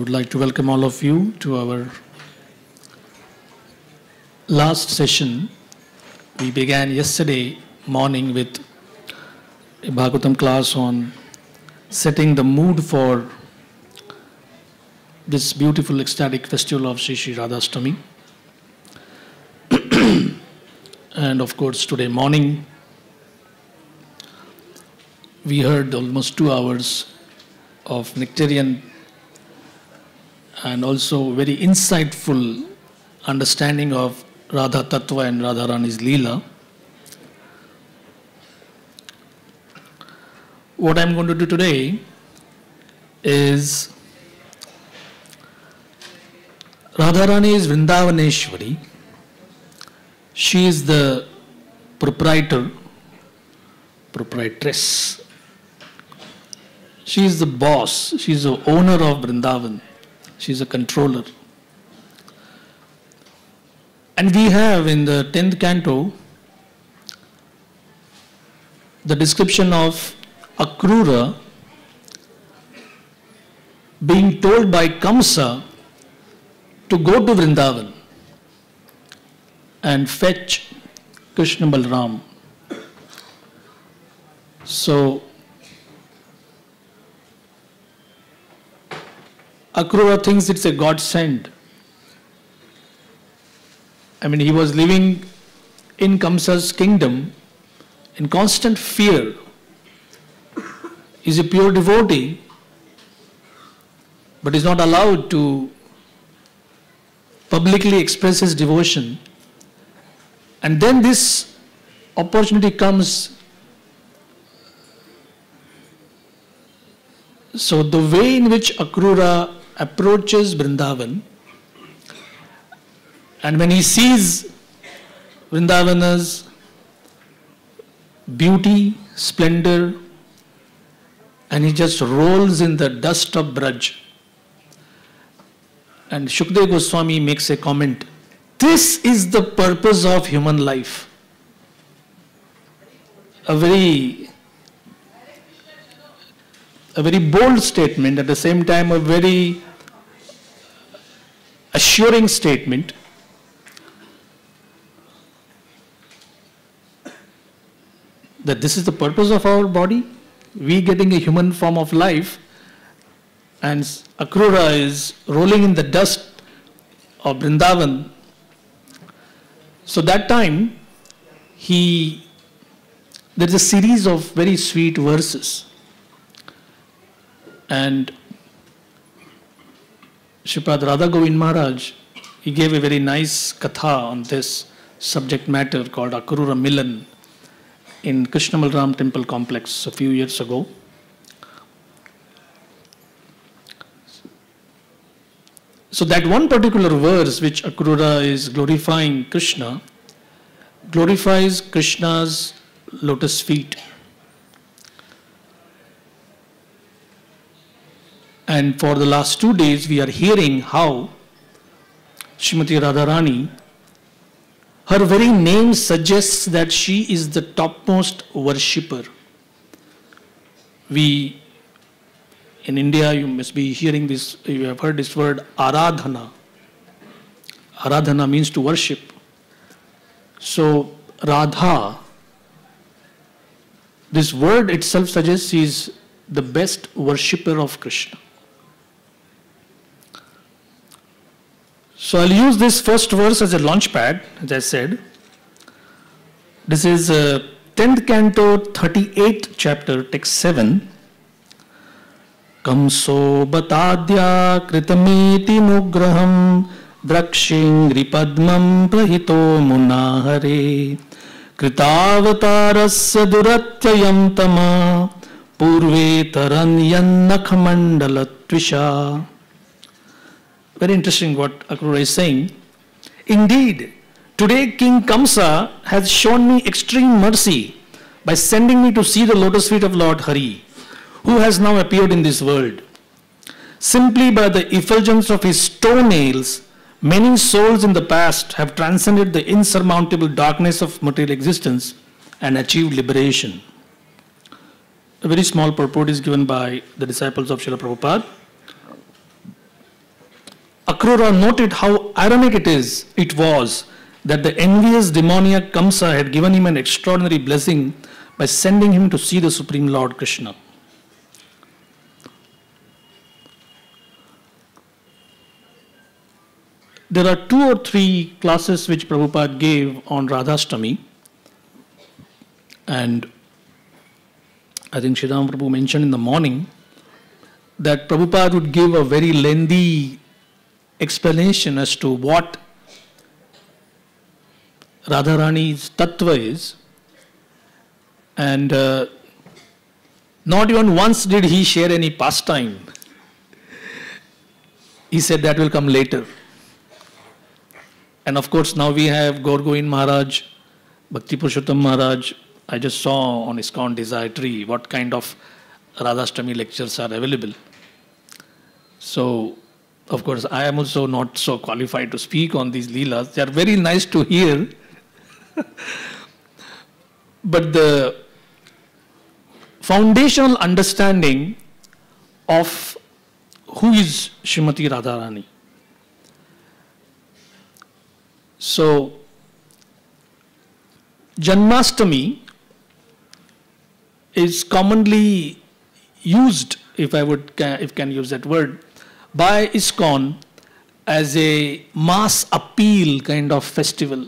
would like to welcome all of you to our last session. We began yesterday morning with a Bhagavatam class on setting the mood for this beautiful ecstatic festival of Sri Sri Radhashtami. And of course, today morning, we heard almost 2 hours of nectarian and also very insightful understanding of Radha Tattva and Radharani's Leela. What I'm going to do today is Radharani is Vrindavaneshwari. She is the proprietress. She is the boss. She is the owner of Vrindavan. She is a controller. And we have in the 10th canto the description of Akrura being told by Kamsa to go to Vrindavan and fetch Krishna Balram. So, Akrura thinks it's a godsend. I mean, he was living in Kamsa's kingdom in constant fear. He's a pure devotee, but is not allowed to publicly express his devotion. And then this opportunity comes. So the way in which Akrura approaches Vrindavan, and when he sees Vrindavana's beauty, splendor, and he just rolls in the dust of Braj. And Shukdev Goswami makes a comment, this is the purpose of human life. A very bold statement, at the same time a very assuring statement. That this is the purpose of our body, we getting a human form of life, and Akrura is rolling in the dust of Vrindavan. So that time, there's a series of very sweet verses. And Shripad Radha Govind Maharaj, he gave a very nice katha on this subject matter called Akrura Milan in Krishna Balram temple complex a few years ago. So that one particular verse which Akrura is glorifying Krishna, glorifies Krishna's lotus feet. And for the last 2 days, we are hearing how Srimati Radharani, her very name suggests that she is the topmost worshipper. We, in India, you must be hearing this, you have heard this word, Aradhana. Aradhana means to worship. So, Radha, this word itself suggests she is the best worshipper of Krishna. So I'll use this first verse as a launch pad, as I said. This is 10th canto, 38th chapter, text 7. Kamso batadya kritameti nugraham drakshingri padmam prahito munahare kritavatarasya duratyayam tama purve taranyannakhamandala Very interesting what Akrura is saying. Indeed, today King Kamsa has shown me extreme mercy by sending me to see the lotus feet of Lord Hari, who has now appeared in this world. Simply by the effulgence of his toenails, many souls in the past have transcended the insurmountable darkness of material existence and achieved liberation. A very small purport is given by the disciples of Srila Prabhupada. Akrura noted how ironic it was that the envious demoniac Kamsa had given him an extraordinary blessing by sending him to see the Supreme Lord Krishna. There are 2 or 3 classes which Prabhupada gave on Radhashtami, and I think Sridham Prabhu mentioned in the morning that Prabhupada would give a very lengthy explanation as to what Radharani's tattva is, and not even once did he share any pastime. He said that will come later. And of course now we have Gaur Govind Maharaj, Bhakti Purushottam Maharaj. I just saw on ISKCON Desire Tree what kind of Radhashtami lectures are available. So, of course, I am also not so qualified to speak on these Leelas. They are very nice to hear. But the foundational understanding of who is Srimati Radharani. So, Janmashtami is commonly used, if can use that word, by ISKCON as a mass appeal kind of festival.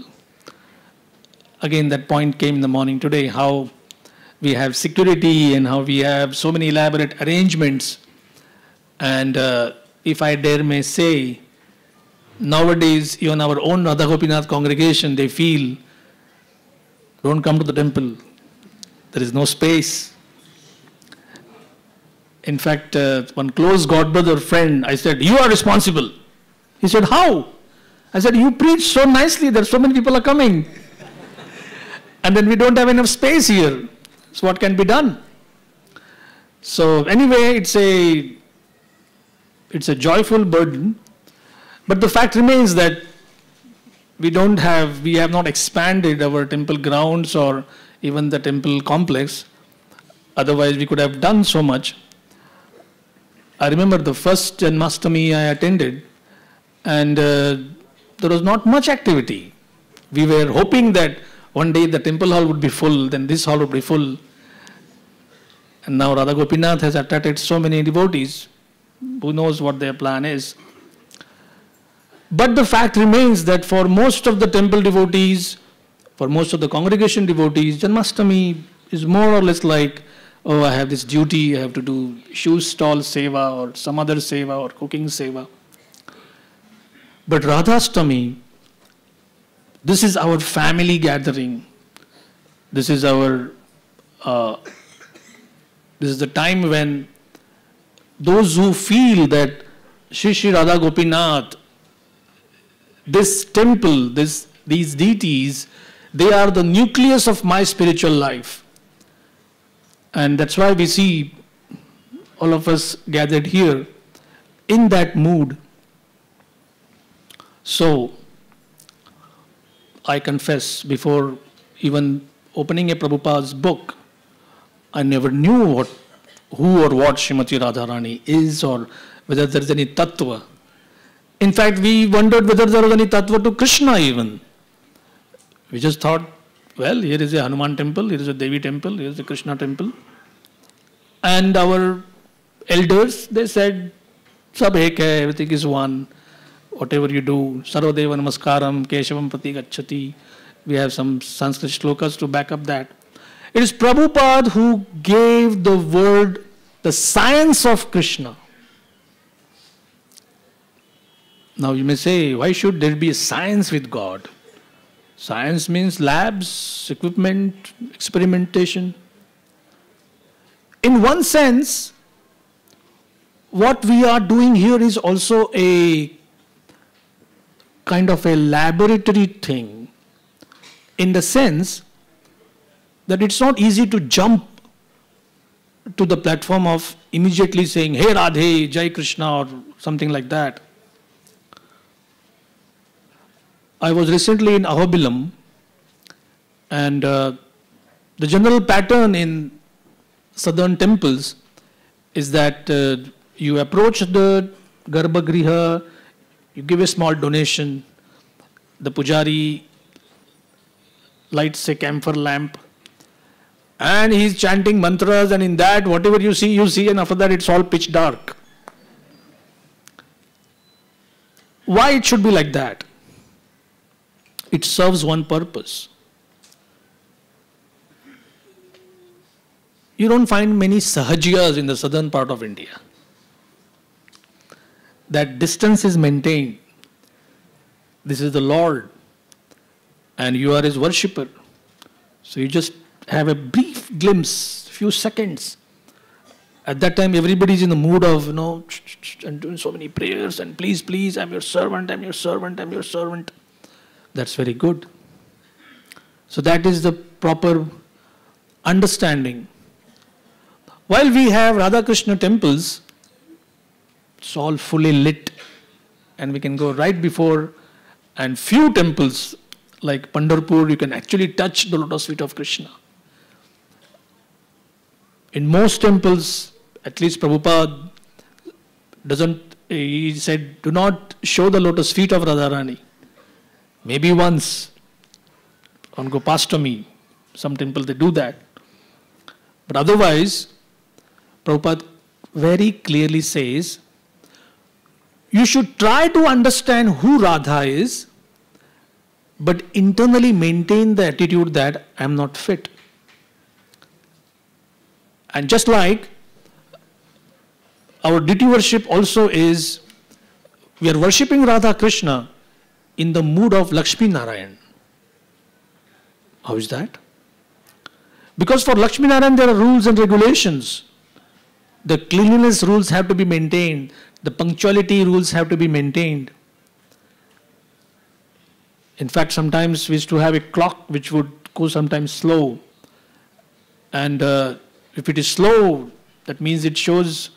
Again, that point came in the morning today, how we have security and how we have so many elaborate arrangements. And if I dare may say, nowadays, even our own Radha Gopinath congregation, they feel, don't come to the temple. There is no space. In fact, one close godbrother friend, I said, you are responsible. He said, how? I said, you preach so nicely that so many people are coming. And then we don't have enough space here. So what can be done? So anyway, it's a joyful burden. But the fact remains that we have not expanded our temple grounds or even the temple complex. Otherwise, we could have done so much. I remember the first Janmashtami I attended, and there was not much activity. We were hoping that one day the temple hall would be full, then this hall would be full. And now Radha Gopinath has attracted so many devotees. Who knows what their plan is? But the fact remains that for most of the temple devotees, for most of the congregation devotees, Janmashtami is more or less like, oh, I have this duty, I have to do shoe stall seva or some other seva or cooking seva. But Radhashtami, this is our family gathering. This is our, this is the time when those who feel that Shri Shri Radha Gopinath, this temple, these deities, they are the nucleus of my spiritual life. And that's why we see all of us gathered here in that mood. So, I confess, before even opening a Prabhupada's book, I never knew who or what Srimati Radharani is or whether there is any tattva. In fact, we wondered whether there was any tattva to Krishna even. We just thought, well, here is a Hanuman temple, here is a Devi temple, here is a Krishna temple. And our elders, they said, Sab ek hai, everything is one. Whatever you do, Sarvadeva Namaskaram, Keshavam Prati Gacchati. We have some Sanskrit shlokas to back up that. It is Prabhupada who gave the word, the science of Krishna. Now you may say, why should there be a science with God? Science means labs, equipment, experimentation. In one sense, what we are doing here is also a kind of a laboratory thing, in the sense that it's not easy to jump to the platform of immediately saying, Hey Radhe, Jai Krishna, or something like that. I was recently in Ahobilam, and the general pattern in southern temples is that you approach the Garbhagriha, You give a small donation, the pujari lights a camphor lamp, and he's chanting mantras, and in that, whatever you see, and after that it's all pitch dark. Why it should be like that? It serves one purpose. You don't find many sahajiyas in the southern part of India. That distance is maintained. This is the Lord, and you are his worshipper. So you just have a brief glimpse, few seconds. At that time, everybody is in the mood of, and doing so many prayers, and please, please, I'm your servant, I'm your servant, I'm your servant. That's very good. So that is the proper understanding. While we have Radha Krishna temples, it's all fully lit, and we can go right before, and few temples like Pandharpur, you can actually touch the lotus feet of Krishna. In most temples, at least Prabhupada he said, do not show the lotus feet of Radharani. Maybe once on Gopastami, some temples they do that. But otherwise, Prabhupada very clearly says, you should try to understand who Radha is, but internally maintain the attitude that I am not fit. And just like our deity worship also is, we are worshipping Radha Krishna in the mood of Lakshmi Narayan. How is that? Because for Lakshmi Narayan there are rules and regulations. The cleanliness rules have to be maintained. The punctuality rules have to be maintained. In fact, sometimes we used to have a clock which would go sometimes slow. And if it is slow, that means it shows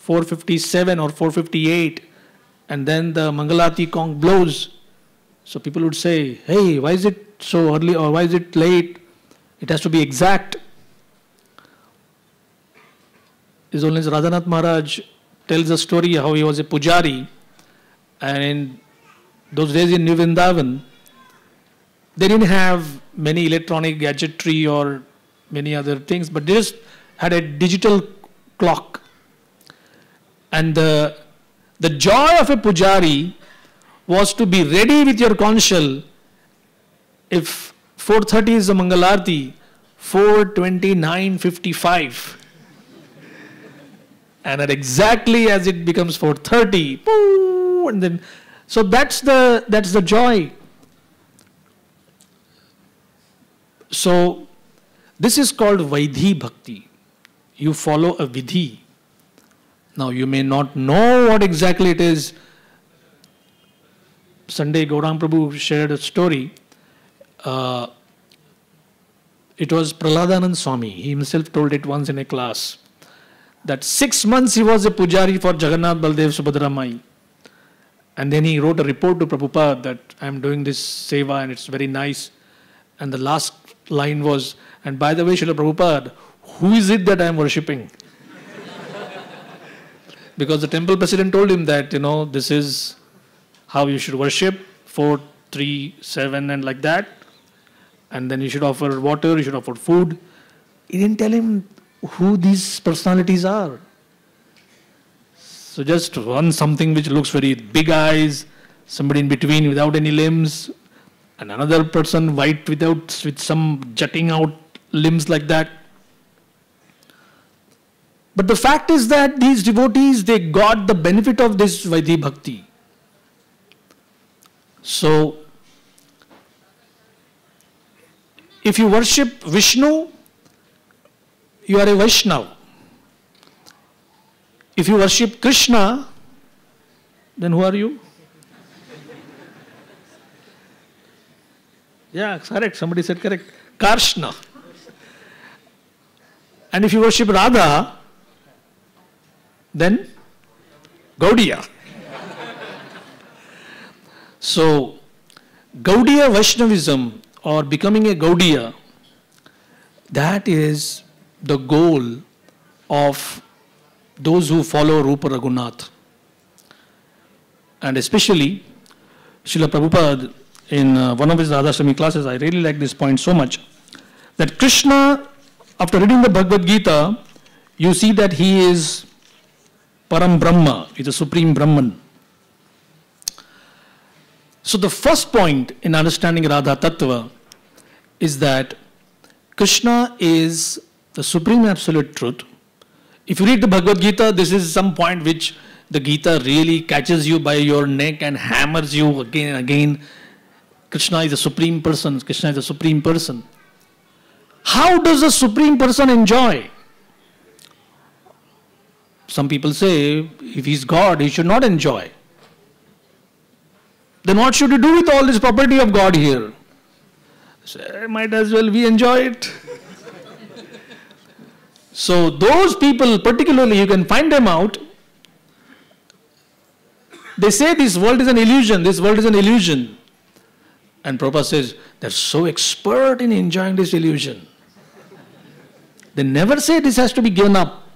4:57 or 4:58, and then the Mangalarti gong blows. So people would say, hey, why is it so early or why is it late? It has to be exact. His Holiness Radhanath Maharaj tells a story how he was a pujari, and in those days in New Vrindavan, they didn't have many electronic gadgetry or many other things, but they just had a digital clock. And the joy of a pujari was to be ready with your conchal. If 4:30 is the Mangalarti, 4:29:55. And at exactly as it becomes 4:30, and then, so that's the joy. So this is called Vaidhi Bhakti. You follow a vidhi. Now you may not know what exactly it is. Sunday Gaurang Prabhu shared a story. It was Praladanand Swami. He himself told it once in a class. That 6 months he was a pujari for Jagannath, Baldev, Subhadra Mai. And then he wrote a report to Prabhupada that I am doing this seva and it's very nice. And the last line was, and by the way, Srila Prabhupada, who is it that I am worshipping? Because the temple president told him that, this is how you should worship, 4, 3, 7 and like that. And then you should offer water, you should offer food. He didn't tell him who these personalities are. So just one something which looks very big eyes, somebody in between without any limbs, and another person white with some jutting out limbs like that. But the fact is that these devotees, they got the benefit of this Vaidhi Bhakti. So, if you worship Vishnu, you are a Vaishnava. If you worship Krishna, then who are you? Yeah, correct. Somebody said correct. Karshna. And if you worship Radha, then Gaudiya. So, Gaudiya Vaishnavism or becoming a Gaudiya, that is the goal of those who follow Rupa Raghunath. And especially, Srila Prabhupada, in one of his Radhashtami classes, I really like this point so much, that Krishna, after reading the Bhagavad Gita, you see that he is Param Brahma, he is the Supreme Brahman. So the first point in understanding Radha Tattva is that Krishna is the Supreme Absolute Truth. If you read the Bhagavad Gita, this is some point which the Gita really catches you by your neck and hammers you again and again. Krishna is the Supreme Person. Krishna is the Supreme Person. How does the Supreme Person enjoy? Some people say, if he's God, he should not enjoy. Then what should you do with all this property of God here? So, might as well we enjoy it. So those people, particularly, you can find them out. They say this world is an illusion, this world is an illusion. And Prabhupada says, they're so expert in enjoying this illusion. They never say this has to be given up.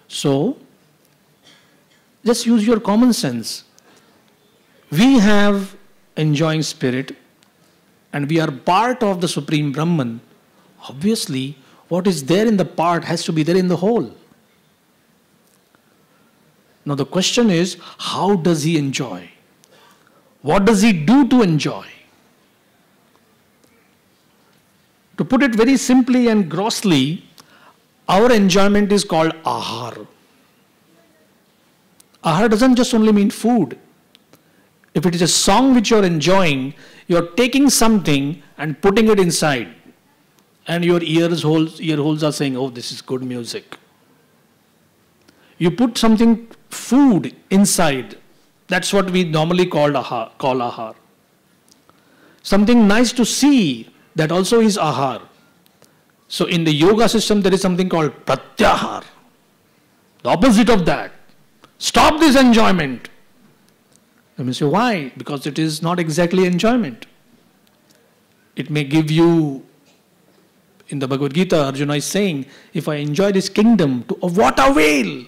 So, just use your common sense. We have enjoying spirit and we are part of the Supreme Brahman. Obviously, what is there in the part has to be there in the whole. Now the question is, how does he enjoy? What does he do to enjoy? To put it very simply and grossly, our enjoyment is called ahar. Ahar doesn't just only mean food. If it is a song which you're enjoying, you're taking something and putting it inside. And your ear holes are saying, oh, this is good music. You put something, food, inside. That's what we normally call ahar. Something nice to see, that also is ahar. So in the yoga system, there is something called pratyahar. The opposite of that. Stop this enjoyment. Let me say, why? Because it is not exactly enjoyment. It may give you, in the Bhagavad Gita, Arjuna is saying, if I enjoy this kingdom, of what avail?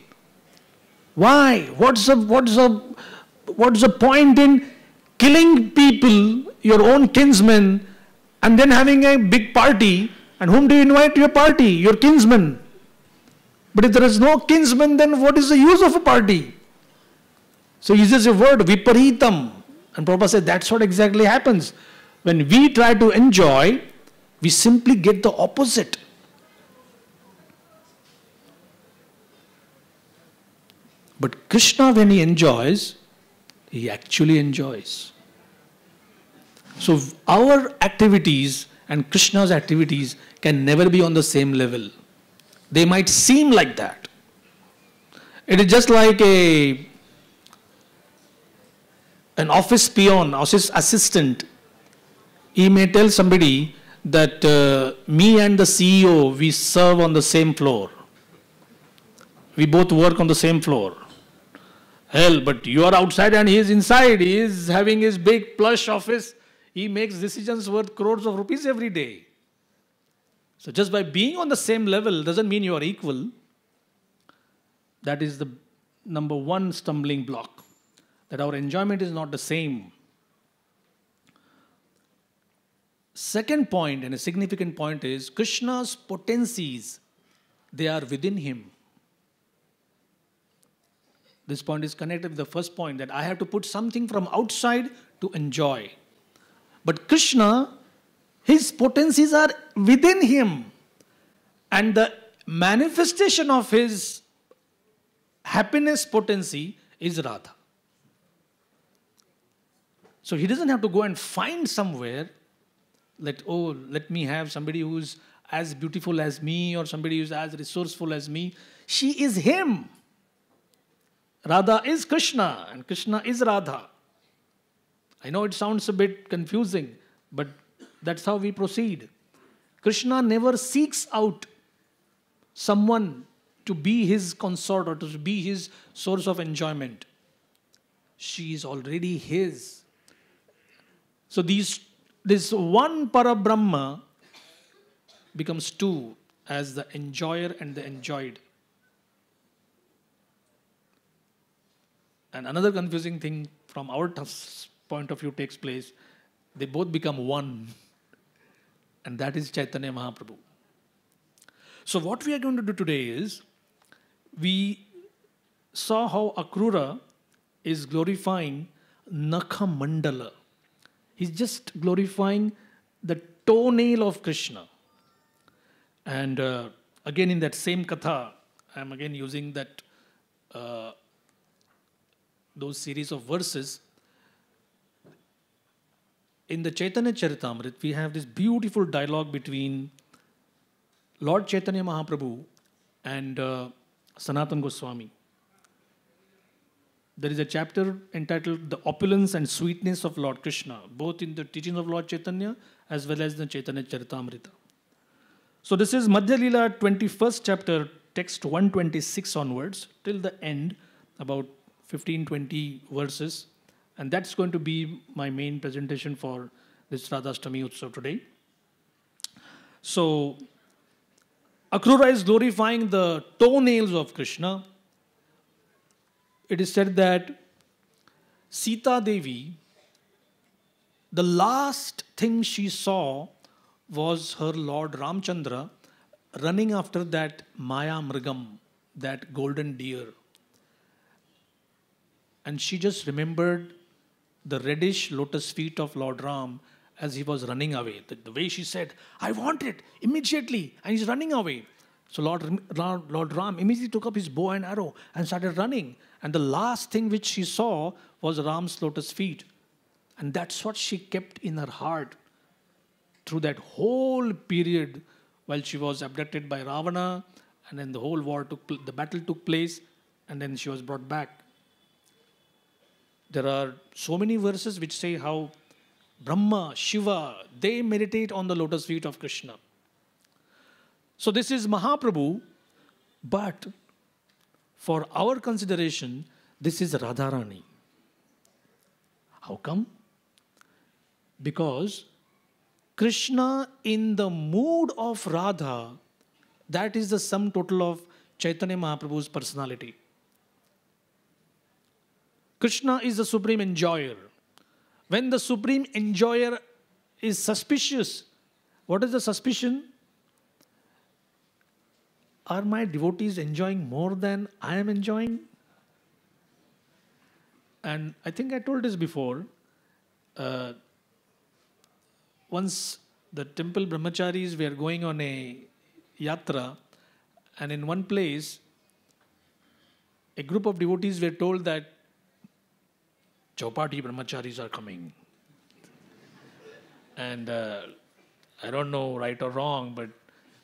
Why? What's the point in killing people, your own kinsmen, and then having a big party? And whom do you invite to your party? Your kinsmen. But if there is no kinsman, then what is the use of a party? So he uses a word, viparitam. And Prabhupada said that's what exactly happens. When we try to enjoy, we simply get the opposite. But Krishna, when he enjoys, he actually enjoys. So our activities and Krishna's activities can never be on the same level. They might seem like that. It is just like an office peon, office assistant. He may tell somebody that me and the CEO, we serve on the same floor. We both work on the same floor. Hell, but you are outside and he is inside. He is having his big plush office. He makes decisions worth crores of rupees every day. So just by being on the same level doesn't mean you are equal. That is the number one stumbling block. That our enjoyment is not the same. Second point, and a significant point, is Krishna's potencies, they are within him. This point is connected with the first point, that I have to put something from outside to enjoy. But Krishna, his potencies are within him. And the manifestation of his happiness potency is Radha. So he doesn't have to go and find somewhere that, oh, let me have somebody who's as beautiful as me or somebody who's as resourceful as me. She is him. Radha is Krishna and Krishna is Radha. I know it sounds a bit confusing, but that's how we proceed. Krishna never seeks out someone to be his consort or to be his source of enjoyment. She is already his. So this one Parabrahma becomes two as the enjoyer and the enjoyed. And another confusing thing from our point of view takes place. They both become one. And that is Chaitanya Mahaprabhu. So what we are going to do today is, we saw how Akrura is glorifying Nakha Mandala. He's just glorifying the toenail of Krishna. And again in that same katha, I'm again using that those series of verses. In the Chaitanya Charitamrita, we have this beautiful dialogue between Lord Chaitanya Mahaprabhu and Sanatana Goswami. There is a chapter entitled The Opulence and Sweetness of Lord Krishna, both in the teachings of Lord Chaitanya as well as the Chaitanya Charitamrita. So this is Madhya Leela 21st chapter, text 126 onwards, till the end, about 15-20 verses. And that's going to be my main presentation for this Radhashtami Utsav today. So, Akrura is glorifying the toenails of Krishna. It is said that Sita Devi, the last thing she saw was her Lord Ramchandra running after that Maya Mrigam, that golden deer. And she just remembered the reddish lotus feet of Lord Ram as he was running away. The way she said, I want it immediately, and he's running away. So Lord Ram immediately took up his bow and arrow and started running. And the last thing which she saw was Ram's lotus feet. And that's what she kept in her heart through that whole period while she was abducted by Ravana, and then the whole the battle took place, and then she was brought back. There are so many verses which say how Brahma, Shiva, they meditate on the lotus feet of Krishna. So this is Mahaprabhu, but for our consideration, this is Radharani. How come? Because Krishna in the mood of Radha, that is the sum total of Chaitanya Mahaprabhu's personality. Krishna is the supreme enjoyer. When the supreme enjoyer is suspicious, what is the suspicion? Are my devotees enjoying more than I am enjoying? And I think I told this before. Once the temple brahmacharis were going on a yatra, and in one place, a group of devotees were told that Chaupati brahmacharis are coming. And I don't know right or wrong, but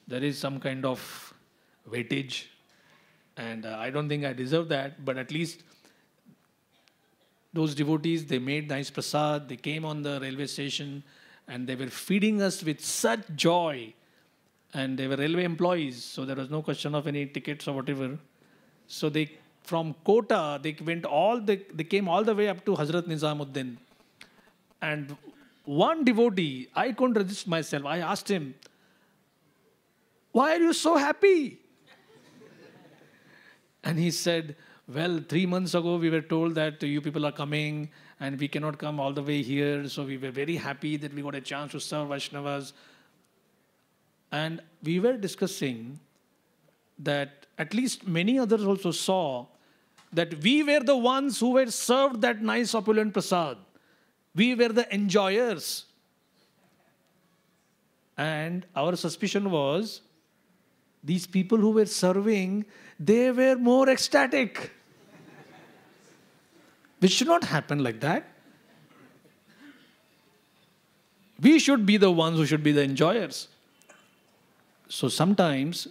there is some kind of weightage. And I don't think I deserve that, but at least those devotees, they made nice prasad, they came on the railway station, and they were feeding us with such joy. And they were railway employees, so there was no question of any tickets or whatever. So they, from Kota, they came all the way up to Hazrat Nizamuddin. And one devotee, I couldn't resist myself. I asked him, why are you so happy? And he said, well, 3 months ago we were told that you people are coming and we cannot come all the way here. So we were very happy that we got a chance to serve Vaishnavas. And we were discussing that at least many others also saw that we were the ones who were served that nice opulent prasad. We were the enjoyers. And our suspicion was, these people who were serving, they were more ecstatic. Which should not happen like that. We should be the ones who should be the enjoyers. So sometimes,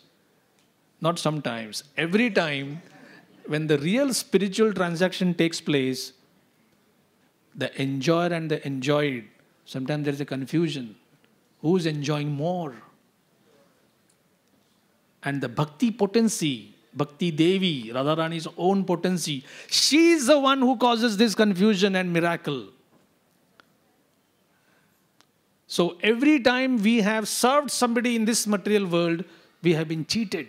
not sometimes, every time when the real spiritual transaction takes place, the enjoyer and the enjoyed, sometimes there is a confusion. Who is enjoying more? And the bhakti potency, Bhakti Devi, Radharani's own potency, she is the one who causes this confusion and miracle. So every time we have served somebody in this material world, we have been cheated.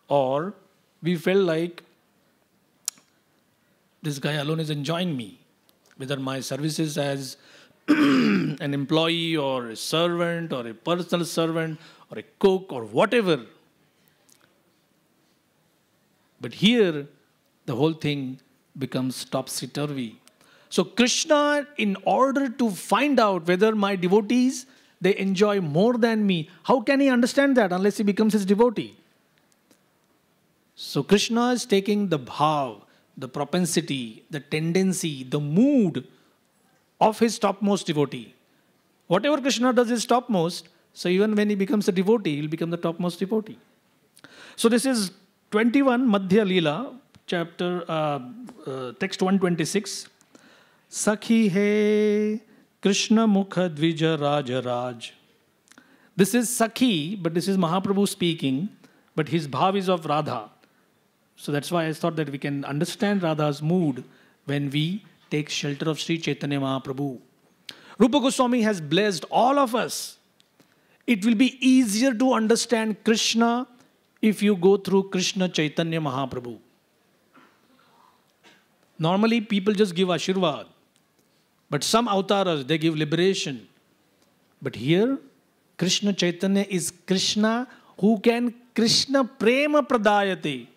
Or we felt like this guy alone is enjoying me. Whether my services as an employee or a servant or a personal servant or a cook or whatever. But here, the whole thing becomes topsy-turvy. So Krishna, in order to find out whether my devotees, they enjoy more than me, how can he understand that unless he becomes his devotee? So Krishna is taking the bhav, the propensity, the tendency, the mood of his topmost devotee. Whatever Krishna does is topmost, so even when he becomes a devotee, he'll become the topmost devotee. So this is 21 Madhya Leela, chapter, text 126. Sakhi he Krishna Mukha Dvija Raja Raj. This is Sakhi, but this is Mahaprabhu speaking, but his bhav is of Radha. So that's why I thought that we can understand Radha's mood when we take shelter of Sri Chaitanya Mahaprabhu. Rupa Goswami has blessed all of us. It will be easier to understand Krishna if you go through Krishna Chaitanya Mahaprabhu. Normally people just give Ashirvad. But some avatars, they give liberation. But here, Krishna Chaitanya is Krishna who can Krishna prema pradayate.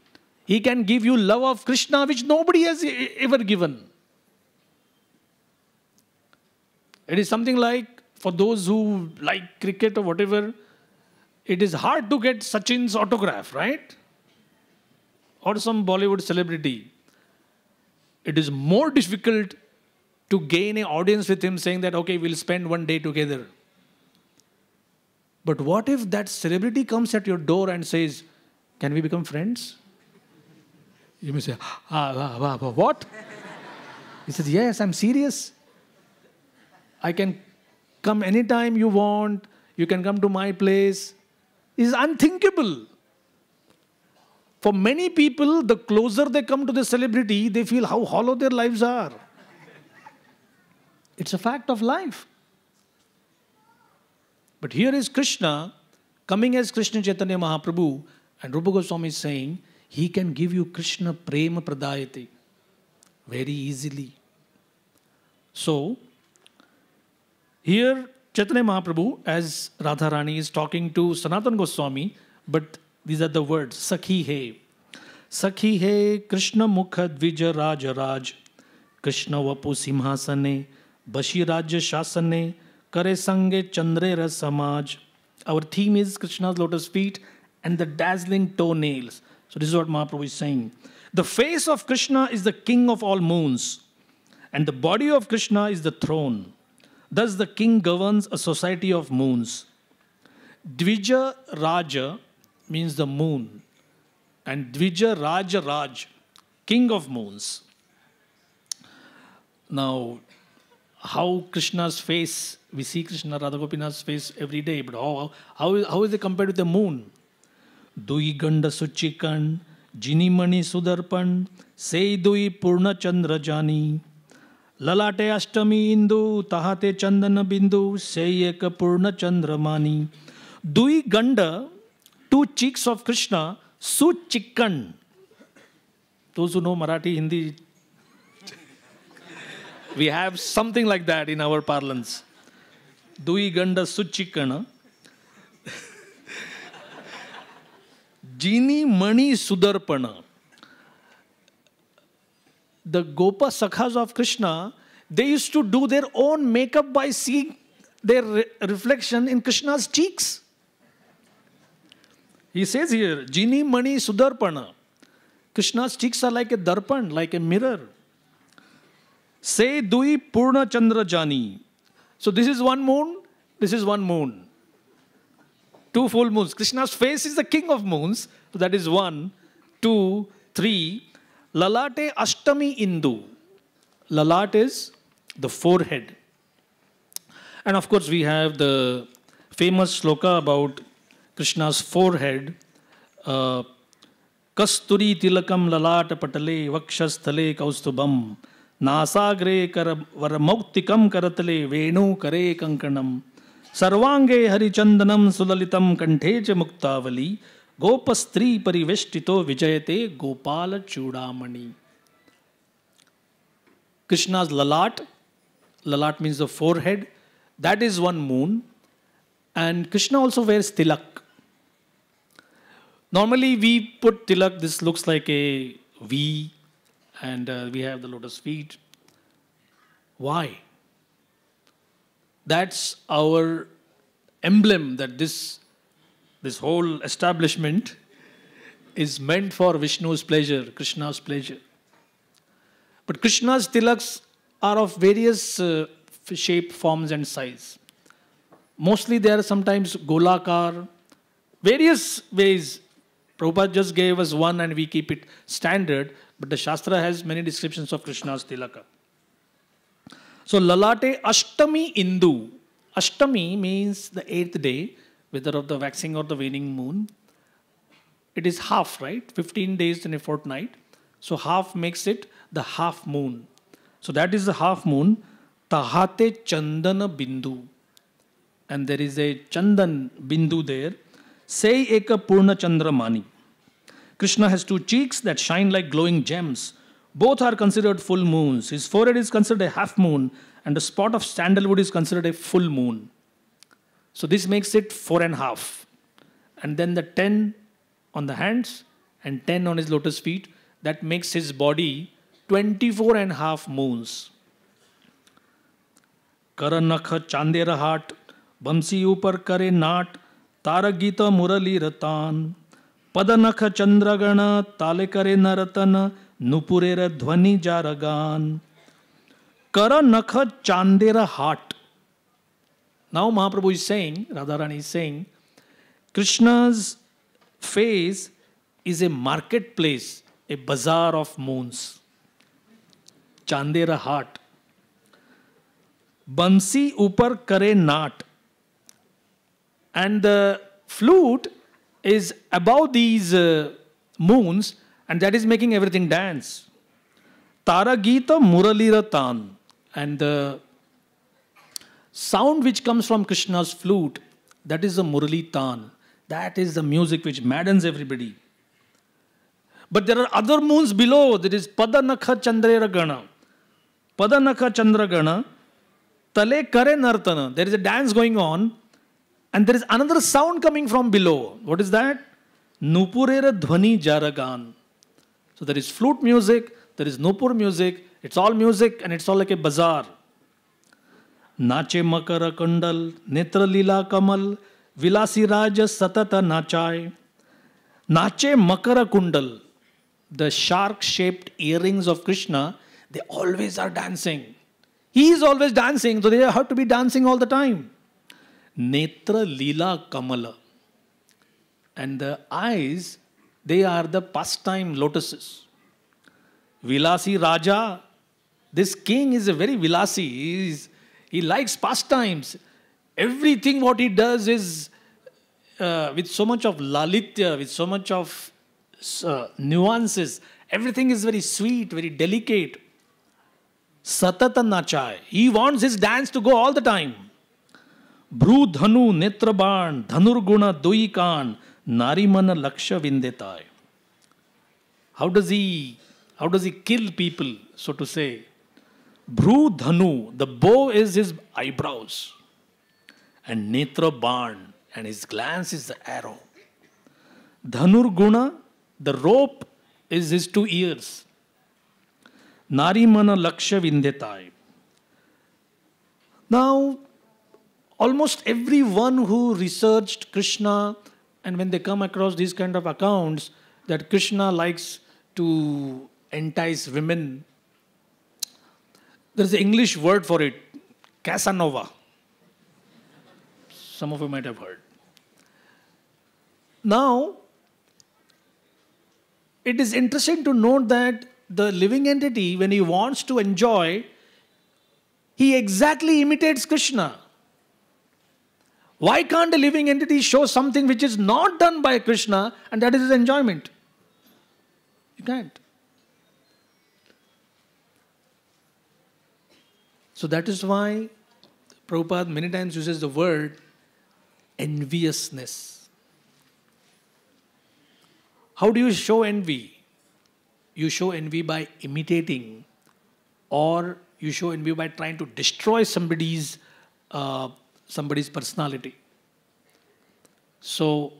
He can give you love of Krishna which nobody has ever given. It is something like, for those who like cricket or whatever, it is hard to get Sachin's autograph, right? Or some Bollywood celebrity. It is more difficult to gain an audience with him saying that, okay, we'll spend one day together. But what if that celebrity comes at your door and says, can we become friends? You may say, what? He says, yes, I'm serious. I can come anytime you want. You can come to my place. It's unthinkable. For many people, the closer they come to the celebrity, they feel how hollow their lives are. It's a fact of life. But here is Krishna coming as Krishna Chaitanya Mahaprabhu, and Rupa Goswami is saying, he can give you Krishna prema pradayate very easily. So, here Chaitanya Mahaprabhu as Radharani is talking to Sanatana Goswami, but these are the words, Sakhi he. Sakhi he Krishna Mukha Dvija Raja Raj, Krishna Vapu Simhasane, Bashi Rajya Shasane, Kare Sange Chandrera Samaj. Our theme is Krishna's lotus feet and the dazzling toenails. So this is what Mahaprabhu is saying. The face of Krishna is the king of all moons, and the body of Krishna is the throne. Thus the king governs a society of moons. Dvija Raja means the moon, and Dvija Raja Raj, king of moons. Now, how Krishna's face, we see Krishna Radha Gopinath's face every day, but how is it compared with the moon? Dui Ganda Suchikan, Jini Mani Sudarpan, Sei Dui Purna Chandra Jani, Lalate Ashtami Indu, Tahate Chandana Bindu, Sei Eka Purna Chandra Mani. Dui Ganda, two cheeks of Krishna, Suchikan. Those who know Marathi, Hindi, we have something like that in our parlance. Dui Ganda Suchikana. Jini Mani Sudarpana. The Gopa Sakhas of Krishna, they used to do their own makeup by seeing their reflection in Krishna's cheeks. He says here, Jini Mani Sudarpana. Krishna's cheeks are like a darpan, like a mirror. Say Dui Purna Chandra Jani. So this is one moon, this is one moon. Two full moons. Krishna's face is the king of moons. So that is 1, 2, 3. Lalate Ashtami Indu. Lalat is the forehead. And of course we have the famous sloka about Krishna's forehead. Kasturi tilakam lalata patale vakshasthale kaustubam. Nasagre varamuktikam karatale venu kare kankanam. Sarvange harichandanam sulalitam kanthecha muktavali. Gopastri pariveshtito vijayate gopala chudamani. Krishna's lalat. Lalat means the forehead. That is one moon. And Krishna also wears tilak. Normally we put tilak, this looks like a V, and we have the lotus feet. Why? That's our emblem that this whole establishment is meant for Vishnu's pleasure, Krishna's pleasure. But Krishna's tilaks are of various shape, forms and size. Mostly they are sometimes golakar, various ways. Prabhupada just gave us one and we keep it standard, but the Shastra has many descriptions of Krishna's tilaka. So Lalate Ashtami Indu. Ashtami means the 8th day, whether of the waxing or the waning moon. It is half, right? 15 days in a fortnight. So half makes it the half moon. So that is the half moon. Tahate Chandana Bindu. And there is a Chandan Bindu there. Say Eka Purna Chandra Mani. Krishna has 2 cheeks that shine like glowing gems. Both are considered full moons. His forehead is considered a half moon, and the spot of sandalwood is considered a full moon. So this makes it 4.5. And then the 10 on the hands and 10 on his lotus feet. That makes his body 24.5 moons. Karanakha Chandera Hat, Bamsi Upar Kare Naat, Taragita Murali Ratan, Padanakha Chandragana, Tale Kare Naratana, Nupurera Dhvani Jaragan. Karanakha Chandera Hat. Now Mahaprabhu is saying, Radharani is saying, Krishna's face is a marketplace, a bazaar of moons. Chandera Hat. Bansi Upar Kare Naat. And the flute is above these moons, and that is making everything dance. Tara Gita Murali Ratan. And the sound which comes from Krishna's flute, that is the Murali Tan. That is the music which maddens everybody. But there are other moons below. There is Padanakha Chandra Gana. Padanakha Chandra Gana. Tale Kare Nartana. There is a dance going on. And there is another sound coming from below. What is that? Nupurera Dhvani Jaragan. So there is flute music, there is Nupur music. It's all music and it's all like a bazaar. Nache Makara Kundal, Netra Lila Kamal, Vilasi Raja Satata Nachai. Nache Makara Kundal. The shark-shaped earrings of Krishna, they always are dancing. He is always dancing, so they have to be dancing all the time. Netra Lila Kamala. And the eyes, they are the pastime lotuses. Vilasi Raja, this king is a very Vilasi. He likes pastimes. Everything what he does is with so much of lalitya, with so much of nuances. Everything is very sweet, very delicate. Satata Nachai. He wants his dance to go all the time. Bru Dhanu Netraban, Dhanurguna Doikan, Narimana Laksha Vindetai. How does he kill people, so to say? Bru Dhanu, the bow is his eyebrows. And Netraban, and his glance is the arrow. Dhanurguna, the rope is his 2 ears. Narimana Laksha Vindetai. Now, almost everyone who researched Krishna, and when they come across these kind of accounts that Krishna likes to entice women, there's an English word for it, Casanova. Some of you might have heard. Now, it is interesting to note that the living entity, when he wants to enjoy, he exactly imitates Krishna. Why can't a living entity show something which is not done by Krishna, and that is his enjoyment? You can't. So that is why Prabhupada many times uses the word enviousness. How do you show envy? You show envy by imitating or you show envy by trying to destroy somebody's personality. So,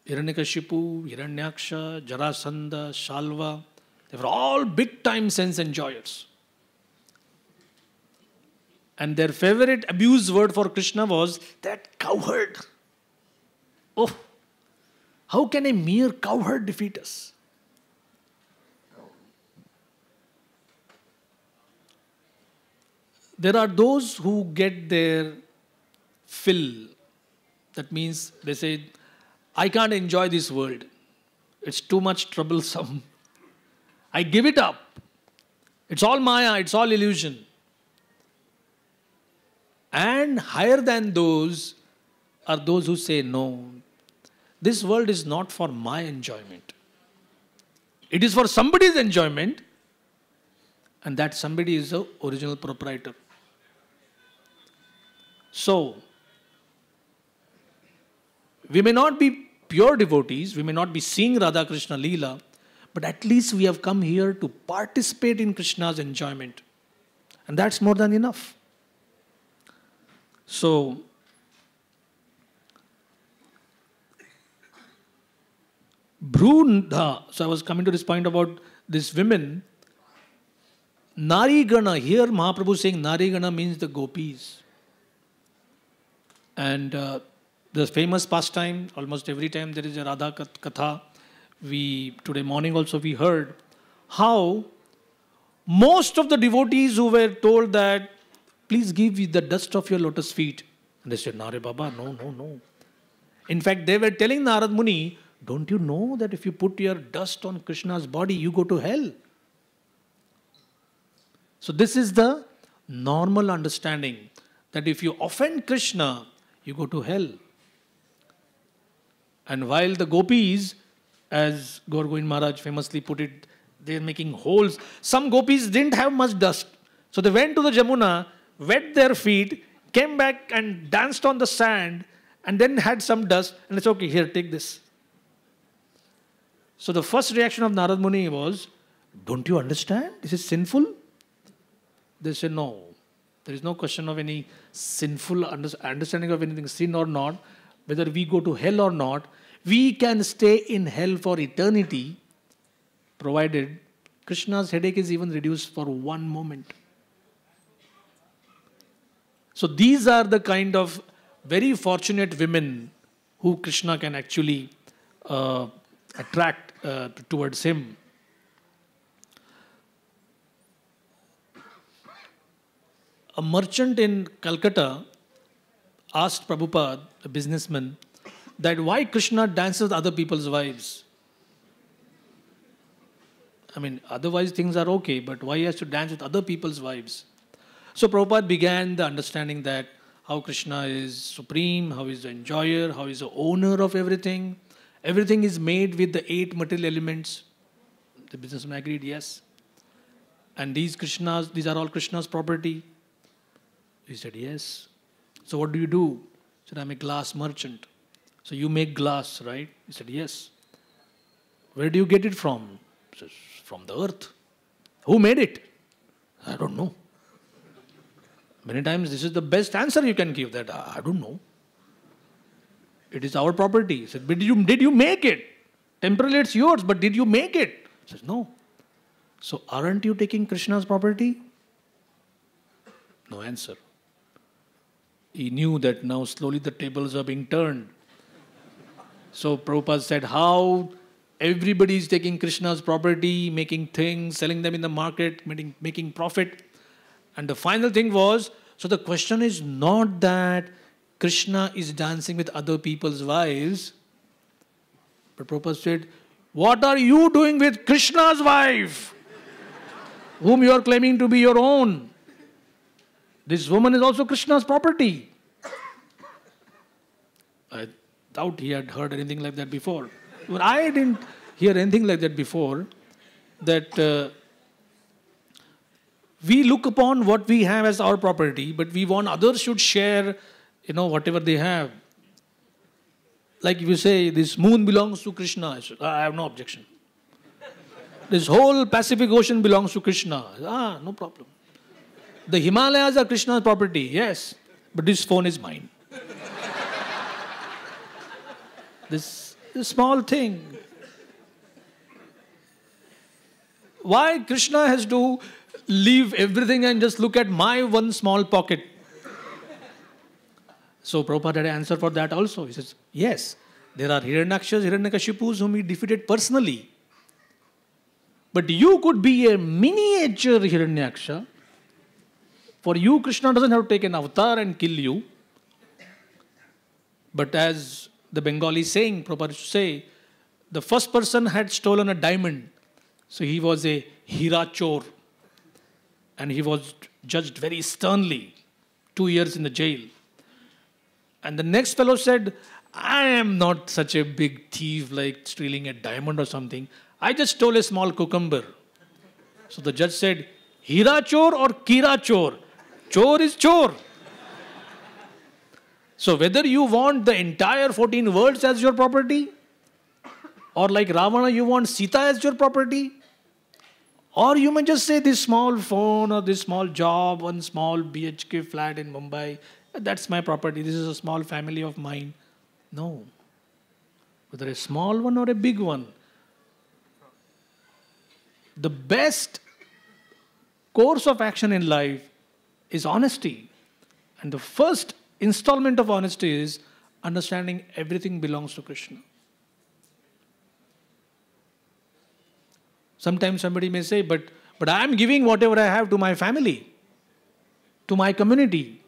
Hiranyakashipu, Hiranyaksha, Jarasandha, Shalva, they were all big time sense enjoyers. And their favorite abuse word for Krishna was that cowherd. Oh, how can a mere cowherd defeat us? There are those who get their fill. That means they say, I can't enjoy this world. It's too much troublesome. I give it up. It's all Maya, it's all illusion. And higher than those are those who say, no, this world is not for my enjoyment. It is for somebody's enjoyment, and that somebody is the original proprietor. So, we may not be pure devotees, we may not be seeing Radha Krishna Leela, but at least we have come here to participate in Krishna's enjoyment. And that's more than enough. So, Brunda, so I was coming to this point about these women. Nari Gana, here Mahaprabhu is saying Nari Gana means the gopis. And the famous pastime, almost every time there is a Radha Katha, today morning also we heard how most of the devotees who were told that, please give me the dust of your lotus feet. And they said, Nare Baba, no, no, no. In fact, they were telling Narad Muni, don't you know that if you put your dust on Krishna's body, you go to hell? So this is the normal understanding, that if you offend Krishna, you go to hell. And while the gopis, as Gaur Govind Maharaj famously put it, they are making holes. Some gopis didn't have much dust. So they went to the Jamuna, wet their feet, came back and danced on the sand, and then had some dust, and it's okay, here, take this. So the first reaction of Narad Muni was, don't you understand? This is sinful? They said, no. There is no question of any sinful understanding of anything, sin or not. Whether we go to hell or not, we can stay in hell for eternity, provided Krishna's headache is even reduced for one moment. So these are the kind of very fortunate women who Krishna can actually attract towards him. A merchant in Calcutta asked Prabhupada, a businessman, that why Krishna dances with other people's wives. I mean, otherwise things are okay, but why he has to dance with other people's wives? So Prabhupada began the understanding that how Krishna is supreme, how he is the enjoyer, how he is the owner of everything. Everything is made with the 8 material elements. The businessman agreed, yes. And these are all Krishna's property. He said, yes. So what do? He said, I'm a glass merchant. So you make glass, right? He said, yes. Where do you get it from? He says, from the earth. Who made it? I don't know. Many times this is the best answer you can give, that I don't know. It is our property. He said, but did you make it? Temporarily it's yours, but did you make it? He says, no. So aren't you taking Krishna's property? No answer. He knew that now slowly the tables are being turned. So Prabhupada said, how everybody is taking Krishna's property, making things, selling them in the market, making profit. And the final thing was, so the question is not that Krishna is dancing with other people's wives, but Prabhupada said, what are you doing with Krishna's wife, whom you are claiming to be your own? This woman is also Krishna's property. I doubt he had heard anything like that before. But I didn't hear anything like that before, that we look upon what we have as our property, but we want others should share, whatever they have. Like if you say, this moon belongs to Krishna, I have no objection. This whole Pacific Ocean belongs to Krishna. No problem. The Himalayas are Krishna's property, yes. But this phone is mine. This small thing. Why Krishna has to leave everything and just look at my one small pocket? So Prabhupada had an answer for that also. He says, yes, there are Hiranyakshas, Hiranyakashipus whom he defeated personally. But you could be a miniature Hiranyaksha. For you, Krishna doesn't have to take an avatar and kill you. But as the Bengali saying, Prabhupada used to say, the first person had stolen a diamond. So he was a Hirachor. And he was judged very sternly. 2 years in the jail. And the next fellow said, I am not such a big thief like stealing a diamond or something. I just stole a small cucumber. So the judge said, Hirachor or Kirachor? Chor is chor. So whether you want the entire 14 worlds as your property, or like Ravana, you want Sita as your property, or you may just say this small phone or this small job, one small BHK flat in Mumbai, that's my property, this is a small family of mine. No. Whether a small one or a big one, the best course of action in life is honesty. And the first installment of honesty is understanding everything belongs to Krishna. Sometimes somebody may say, but I am giving whatever I have to my family, to my community.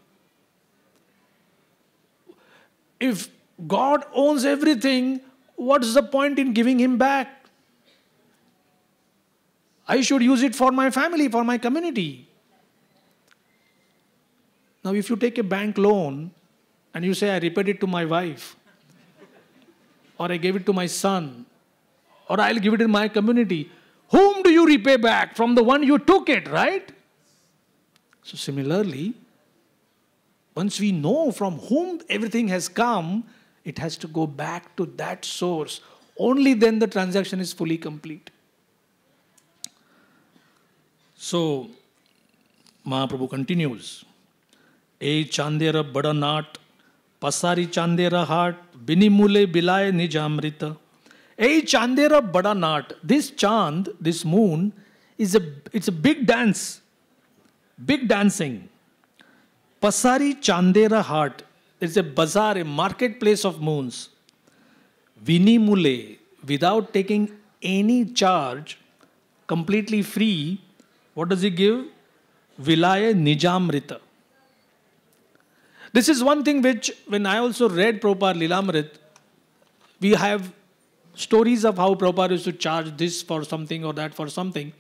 If God owns everything, what's the point in giving him back? I should use it for my family, for my community. Now, if you take a bank loan and you say, I repaid it to my wife, or I gave it to my son, or I'll give it in my community, whom do you repay back? From the one you took it, right? So similarly, once we know from whom everything has come, it has to go back to that source. Only then the transaction is fully complete. So, Mahaprabhu continues. E chandera bada naat, pasari chandera heart, binimule bilay nijamrita. E chandera bada naat. This chand, this moon, it's a big dance. Big dancing. Pasari chandera heart. It's a bazaar, a marketplace of moons. Vinimule, without taking any charge, completely free. What does he give? Vilaya Nijamrita. This is one thing which, when I also read Prabhupada Lilamrit, we have stories of how Prabhupada used to charge this for something or that for something.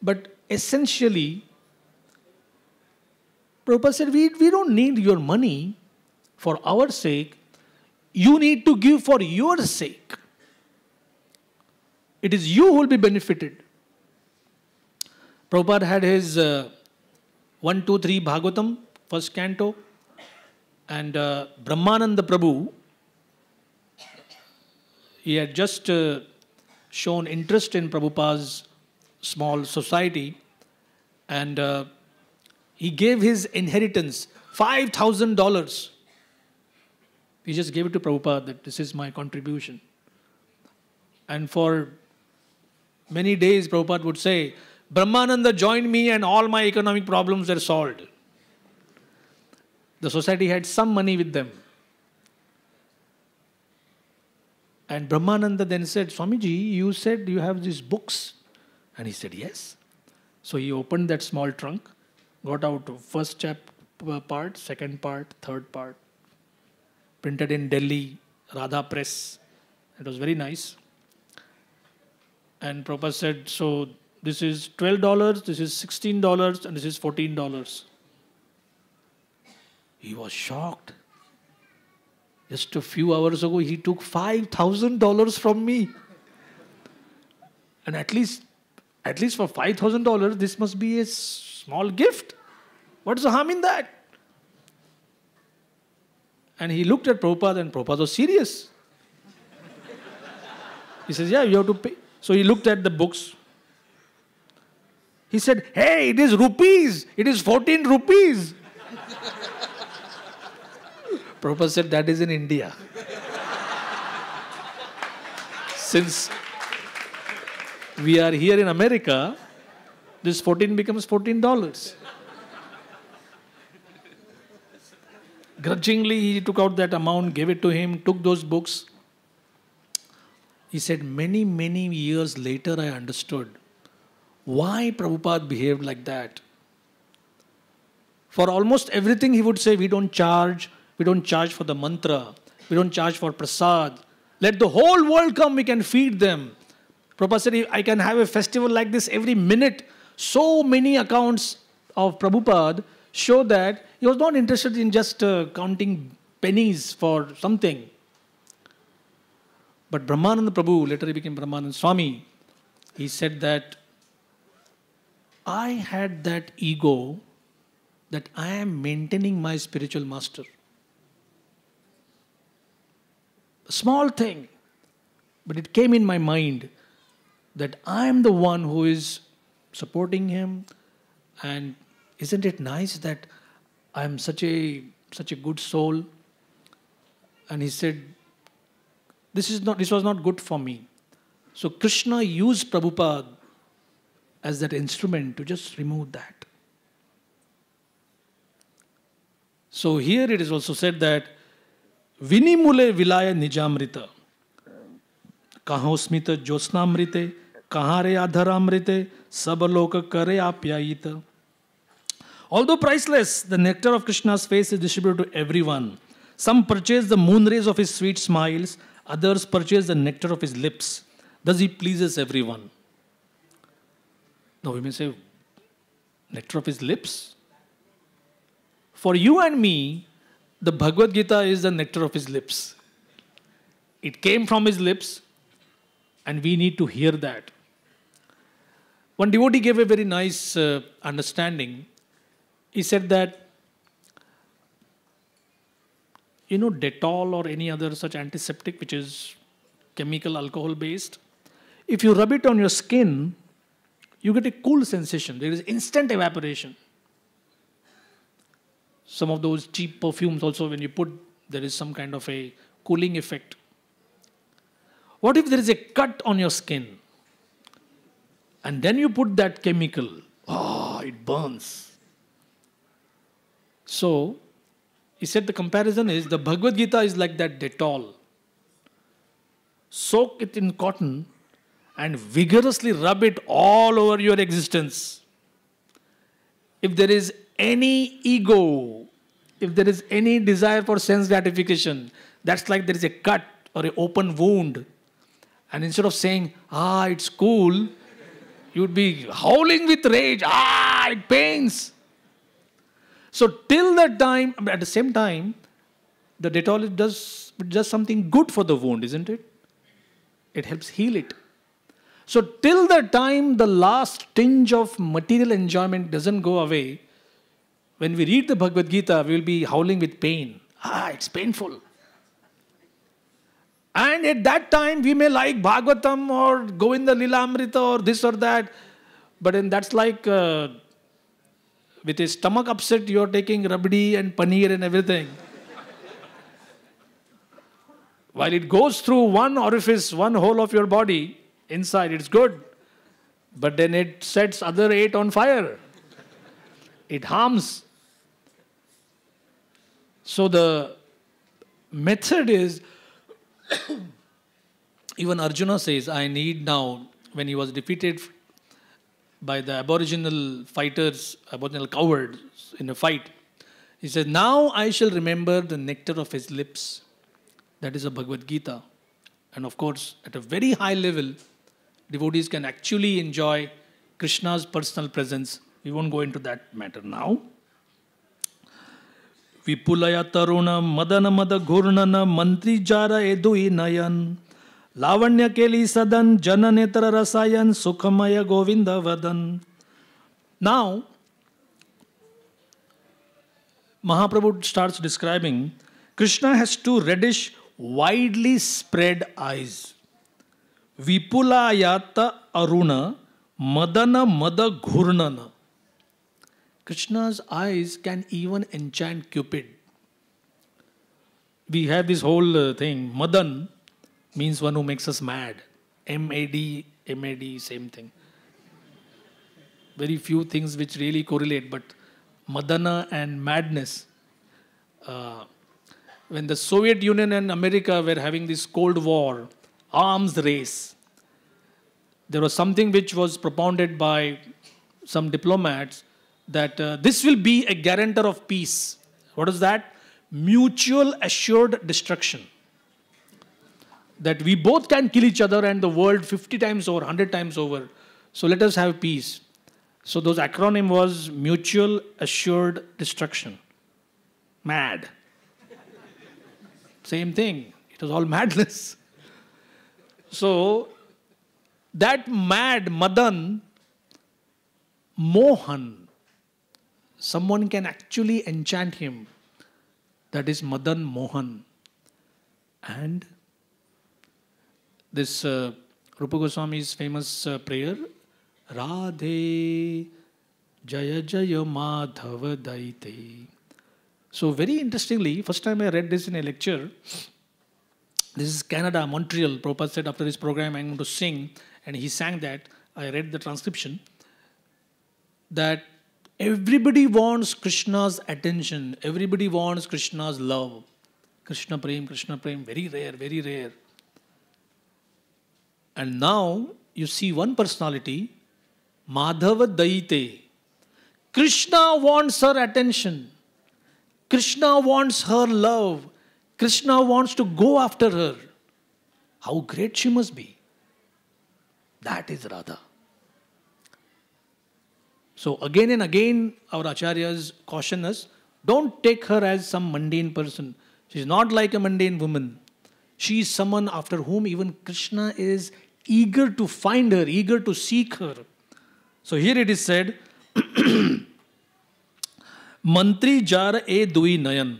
But essentially, Prabhupada said, we don't need your money for our sake. You need to give for your sake. It is you who will be benefited. Prabhupada had his 1, 2, 3 Bhagavatam, first canto, and Brahmananda Prabhu, he had just shown interest in Prabhupada's small society, and he gave his inheritance, $5,000. He just gave it to Prabhupada that this is my contribution. And for many days, Prabhupada would say, Brahmananda joined me and all my economic problems were solved. The society had some money with them. And Brahmananda then said, Swamiji, you said you have these books. And he said, yes. So he opened that small trunk, got out first part, second part, third part. Printed in Delhi, Radha Press. It was very nice. And Prabhupada said, so this is $12, this is $16, and this is $14. He was shocked. Just a few hours ago, he took $5,000 from me. And at least for $5,000, this must be a small gift. What's the harm in that? And he looked at Prabhupada, and Prabhupada was serious. He says, yeah, you have to pay. So he looked at the books. He said, hey, it is rupees. It is 14 rupees. Prabhupada said, that is in India. Since we are here in America, this 14 becomes $14. Grudgingly, he took out that amount, gave it to him, took those books. He said, many, many years later, I understood why Prabhupada behaved like that. For almost everything, he would say, we don't charge for the mantra, we don't charge for prasad. Let the whole world come, we can feed them. Prabhupada said, I can have a festival like this every minute. So many accounts of Prabhupada show that he was not interested in just counting pennies for something. But Brahmananda Prabhu, later he became Brahmananda Swami, he said that I had that ego that I am maintaining my spiritual master. A small thing, but it came in my mind that I am the one who is supporting him. And isn't it nice that I am such a good soul? And he said, this was not good for me. So Krishna used Prabhupada as that instrument to just remove that. So here it is also said that Vinimule vilaya nijamrita kahosmita josnamrite kahare adharamrite sabaloka kare apyayita. Although priceless, the nectar of Krishna's face is distributed to everyone. Some purchase the moon rays of his sweet smiles, others purchase the nectar of his lips. Thus he pleases everyone. Now we may say, nectar of his lips? For you and me, the Bhagavad Gita is the nectar of his lips. It came from his lips, and we need to hear that. One devotee gave a very nice understanding. He said that, Dettol or any other such antiseptic which is chemical alcohol based, if you rub it on your skin, you get a cool sensation. There is instant evaporation. Some of those cheap perfumes also, when you put, there is some kind of a cooling effect. What if there is a cut on your skin and then you put that chemical? It burns. So, he said the comparison is, the Bhagavad Gita is like that Dettol. Soak it in cotton and vigorously rub it all over your existence. If there is any ego, if there is any desire for sense gratification, that's like there is a cut or an open wound. And instead of saying, it's cool, you'd be howling with rage, it pains. So till that time, at the same time, the Dettol does something good for the wound, isn't it? It helps heal it. So till the time the last tinge of material enjoyment doesn't go away, when we read the Bhagavad Gita, we will be howling with pain. It's painful. And at that time, we may like Bhagavatam or Govinda Lilamrita or this or that. But then that's like, with a stomach upset, you're taking rabdi and paneer and everything. While it goes through one orifice, one hole of your body, inside, it's good. But then it sets other 8 on fire. It harms. So the method is, even Arjuna says, I need now, when he was defeated by the aboriginal fighters, aboriginal cowards in a fight, he said, now I shall remember the nectar of his lips. That is a Bhagavad Gita. And of course, at a very high level, devotees can actually enjoy Krishna's personal presence. We won't go into that matter now. Vipulaya taruna madana mada ghurnana mantri jara edui nayan lavanya keli sadan jana netra rasayan sukhamaya govinda vadan. Now, Mahaprabhu starts describing Krishna has 2 reddish, widely spread eyes. Vipulayata aruna Madana Mada Ghurnana. Krishna's eyes can even enchant Cupid. We have this whole thing. Madan means one who makes us mad. M-A-D, M-A-D, same thing. Very few things which really correlate, but Madana and madness. When the Soviet Union and America were having this Cold War, arms race, there was something which was propounded by some diplomats that this will be a guarantor of peace. What is that? Mutual assured destruction. That we both can kill each other and the world 50 times over, 100 times over. So let us have peace. So those acronym was Mutual Assured Destruction. MAD. Same thing. It was all madness. So that mad Madan, Mohan, someone can actually enchant him. That is Madan Mohan. And this Rupa Goswami's famous prayer, Radhe Jaya Jaya Madhava Daite. So very interestingly, first time I read this in a lecture, this is Canada, Montreal. Prabhupada said after this program I'm going to sing, and he sang that. I read the transcription. That everybody wants Krishna's attention. Everybody wants Krishna's love. Krishna Prem, very rare, very rare. And now you see one personality, Madhava Daite. Krishna wants her attention. Krishna wants her love. Krishna wants to go after her. How great she must be. That is Radha. So again and again our acharyas caution us, don't take her as some mundane person. She is not like a mundane woman. She is someone after whom even Krishna is eager to find her, eager to seek her. So here it is said, Mantri jar e dui nayan.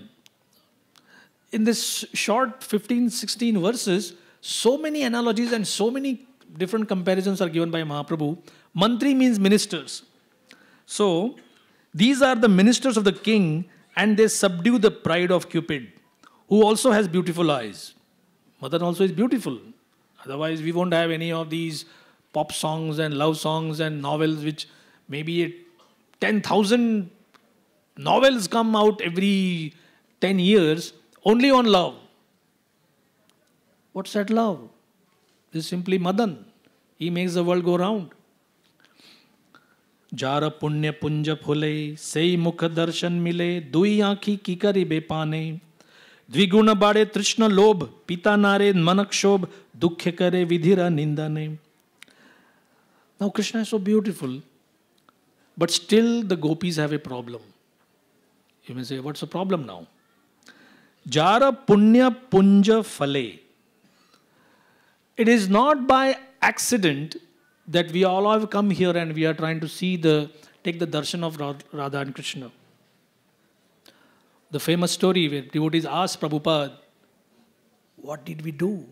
In this short 15-16 verses, so many analogies and so many different comparisons are given by Mahaprabhu. Mantri means ministers. So, these are the ministers of the king, and they subdue the pride of Cupid, who also has beautiful eyes. Madan also is beautiful. Otherwise, we won't have any of these pop songs and love songs and novels, which maybe 10,000 novels come out every 10 years, only on love. What's that love? This is simply Madan. He makes the world go round. Jara punya punja phule, sei mukha darshan mile, dui aankhi ki karibe paane. Dviguna bade trishna lobh, pita nare manakshobh, dukhya kare vidhira nindane. Now Krishna is so beautiful, but still the gopis have a problem. You may say, what's the problem now? Jara punya punja phale. It is not by accident that we all have come here and we are trying to take the darshan of Radha and Krishna. The famous story where devotees asked Prabhupada, what did we do?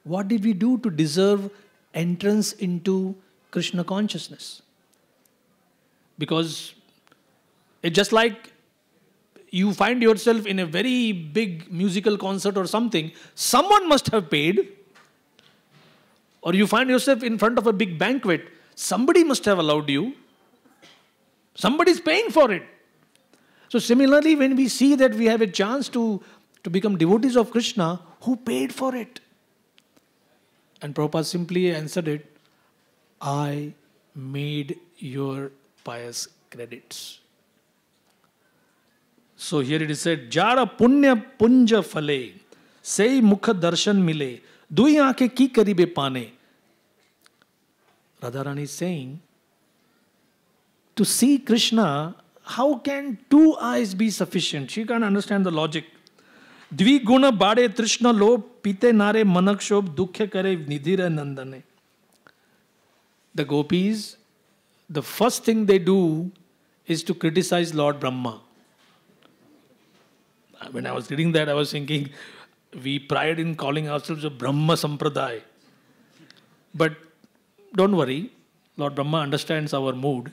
What did we do to deserve entrance into Krishna consciousness? Because it's just like you find yourself in a very big musical concert or something, someone must have paid. Or you find yourself in front of a big banquet, somebody must have allowed you. Somebody is paying for it. So similarly, when we see that we have a chance to become devotees of Krishna, who paid for it? And Prabhupada simply answered it, I made your pious credits. So here it is said, Jara punya punja phale, sei mukha darshan mile, dui aankhe ki karibe paane. Radharani is saying, to see Krishna, how can two eyes be sufficient? She can't understand the logic. Dvi guna bade trishna lob, pite nare manakshobh, dukhya kare nidhira nandane. The gopis, the first thing they do is to criticize Lord Brahma. When I was reading that, I was thinking, we pride in calling ourselves a Brahma Sampradaya. But don't worry. Lord Brahma understands our mood.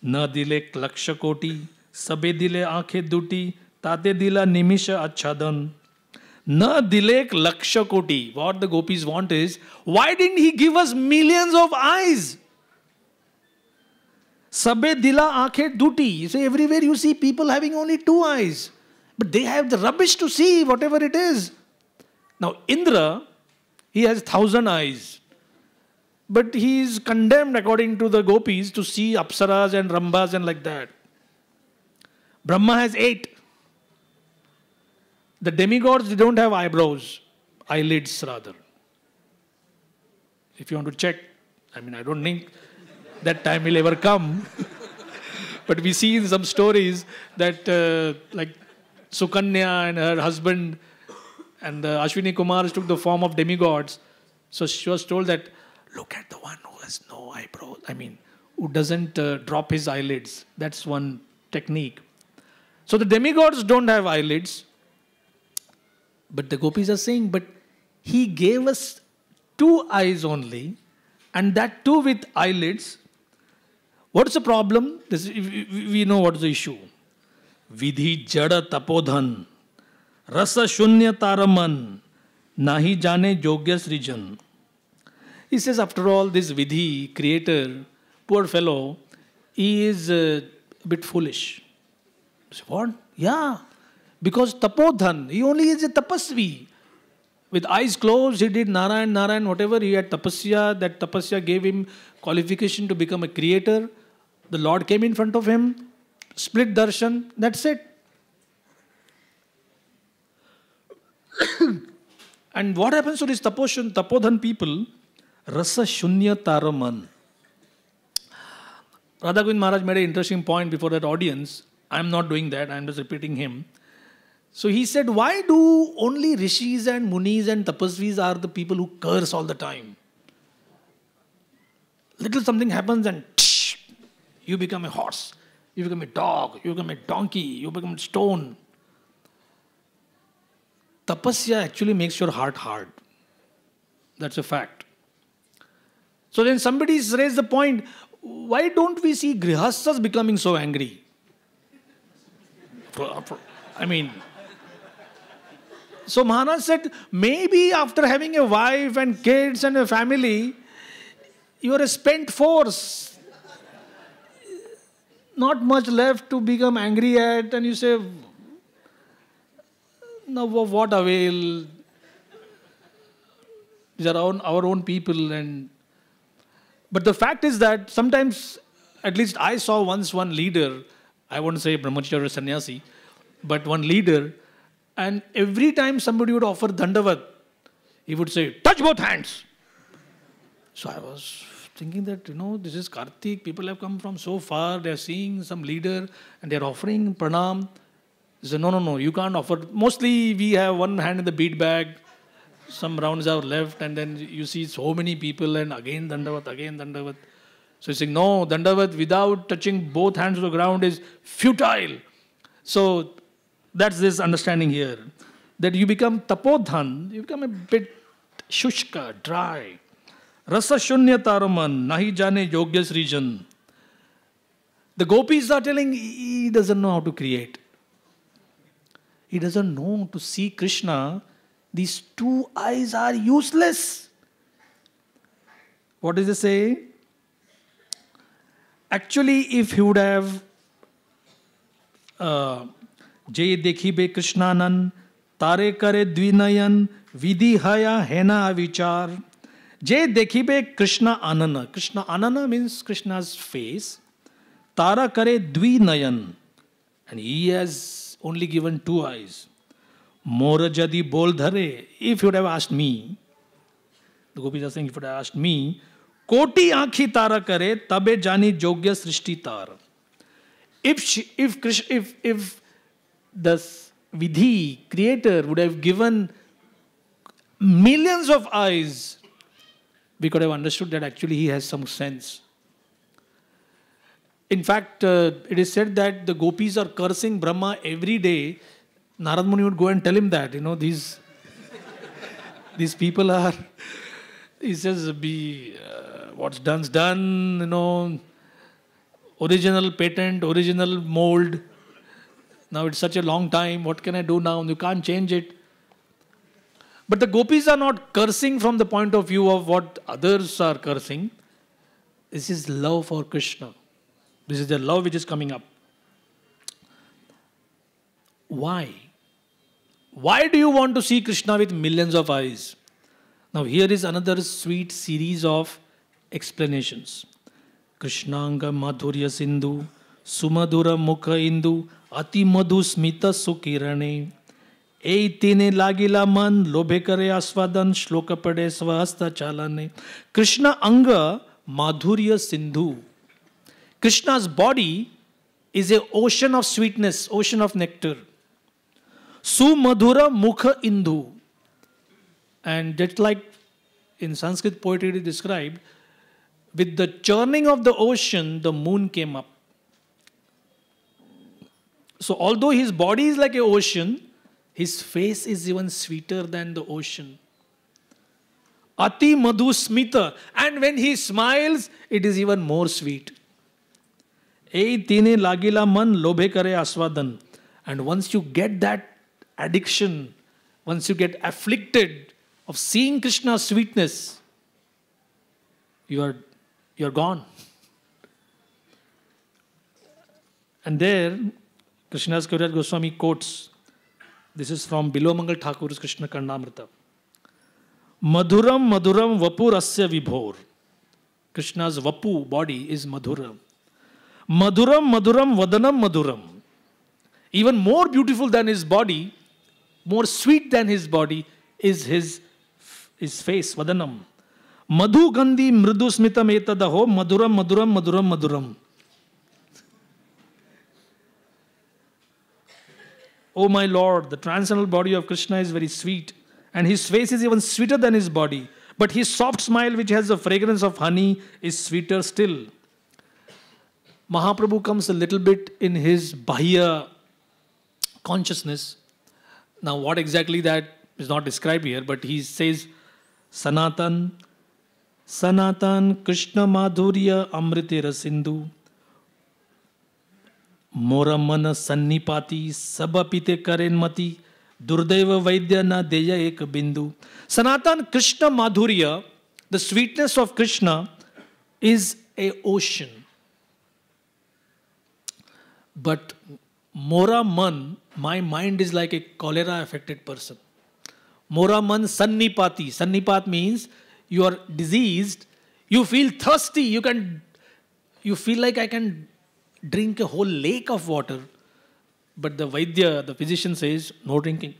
न दिले लक्ष कोटि सबे दिले आंखें दुटी ताते दिला निमिष आच्छादन न दिले लक्ष कोटि. What the gopis want is, why didn't he give us millions of eyes? Sabe dila aankhe duti. You say everywhere you see people having only 2 eyes. But they have the rubbish to see whatever it is. Now Indra, he has 1,000 eyes. But he is condemned according to the gopis to see apsaras and rambas and like that. Brahma has 8. The demigods, they don't have eyebrows. Eyelids rather. If you want to check, I don't think that time will ever come. But we see in some stories that like Sukanya and her husband and the Ashwini Kumars took the form of demigods. So she was told that, look at the one who has no eyebrows. Who doesn't drop his eyelids. That's one technique. So the demigods don't have eyelids. But the gopis are saying, but he gave us 2 eyes only. And that too with eyelids. What's the problem? We know what's the issue. Vidhi jada tapodhan, rasa shunya taraman, nahi jane yogya srijan. He says, after all, this Vidhi, creator, poor fellow, he is a bit foolish. Say, what? Yeah, because tapodhan, he only is a tapasvi. With eyes closed, he did Narayan, whatever. He had tapasya. That tapasya gave him qualification to become a creator. The Lord came in front of him, split darshan, that's it. And what happens to these tapodhan people? Rasa shunya taraman. Radha Govind Maharaj made an interesting point before that audience. I am not doing that, I am just repeating him. So he said, why do only rishis and munis and tapasvis are the people who curse all the time? Little something happens and you become a horse, you become a dog, you become a donkey, you become a stone. Tapasya actually makes your heart hard. That's a fact. So then somebody raised the point, why don't we see grihasthas becoming so angry? So Maharaj said, maybe after having a wife and kids and a family, you are a spent force. Not much left to become angry at, and you say, now what avail? These are our own people. But the fact is that sometimes, at least I saw once one leader, I won't say brahmacharya or sannyasi, but one leader, and every time somebody would offer dandavat, he would say, touch both hands. So I was thinking that, this is Kartik, people have come from so far, they are seeing some leader and they are offering pranam. He said, no, you can't offer. Mostly we have one hand in the bead bag, some rounds are left, and then you see so many people and again dandavat. So he's saying, no, dandavat without touching both hands to the ground is futile. So that's this understanding here, that you become tapodhan, you become a bit shushka, dry. Rasa shunya taraman, nahi jane yogya srijan. The gopis are telling, he doesn't know how to create. He doesn't know to see Krishna. These 2 eyes are useless. What does it say? Actually, if he would have Jai dekhibe Krishnanan, tare kare dvinayan, vidhi haya hena avichar. Jai dekhibe Krishna anana. Krishna anana means Krishna's face. Tara kare dvinayan. And he has only given 2 eyes. Mora jadi bol dhare. If you would have asked me, the gopis are saying, if you would have asked me, koti aankhi tara kare, tabe jani jogya srishti tar. If the Vidhi, creator, would have given millions of eyes, we could have understood that actually he has some sense. In fact, it is said that the gopis are cursing Brahma every day. Narad Muni would go and tell him that, these people are He says, "Be what's done's done." Original patent, original mold. Now it's such a long time. What can I do now? You can't change it. But the gopis are not cursing from the point of view of what others are cursing. This is love for Krishna. This is the love which is coming up. Why? Why do you want to see Krishna with millions of eyes? Now here is another sweet series of explanations. Krishnanga madhurya sindhu, sumadhura mukha indu, ati madhu smita sukirane. Ei tine lagila man, lobhe kare aswadan, shloka pade swahasta chalane. Krishna anga madhurya sindhu. Krishna's body is an ocean of sweetness, ocean of nectar. Sumadhura mukha indu. And just like in Sanskrit poetry it is described, with the churning of the ocean, the moon came up. So although his body is like an ocean, his face is even sweeter than the ocean. Ati madhu smita. And when he smiles, it is even more sweet. Ei tine lagila man lobhe kare aswadan. And once you get that addiction, once you get afflicted of seeing Krishna's sweetness, you're gone. And there, Krishnadas Kaviraj Goswami quotes, this is from Bilomangal Thakur's Krishna Karnamrita. Madhuram madhuram vapur asya vibhor. Krishna's vapu, body, is madhuram. Madhuram madhuram vadanam madhuram. Even more beautiful than his body, more sweet than his body, is his face, vadanam. Madhu gandhi mridu smitam etadaho madhuram madhuram madhuram madhuram. Oh my Lord, the transcendental body of Krishna is very sweet, and his face is even sweeter than his body. But his soft smile, which has the fragrance of honey, is sweeter still. Mahaprabhu comes a little bit in his Bahya consciousness. Now, what exactly that is not described here, but he says, Sanatan Krishna Madhurya Amritera Sindhu Mora mana sannipati sabapite karen mati durdeva vaidya na deya ek bindu. Sanatan Krishna Madhurya, the sweetness of Krishna, is a ocean. But Mora man, my mind is like a cholera affected person. Mora man sannipati. Sannipat means you are diseased, you feel thirsty, you feel like I can drink a whole lake of water. But the Vaidya, the physician, says no drinking.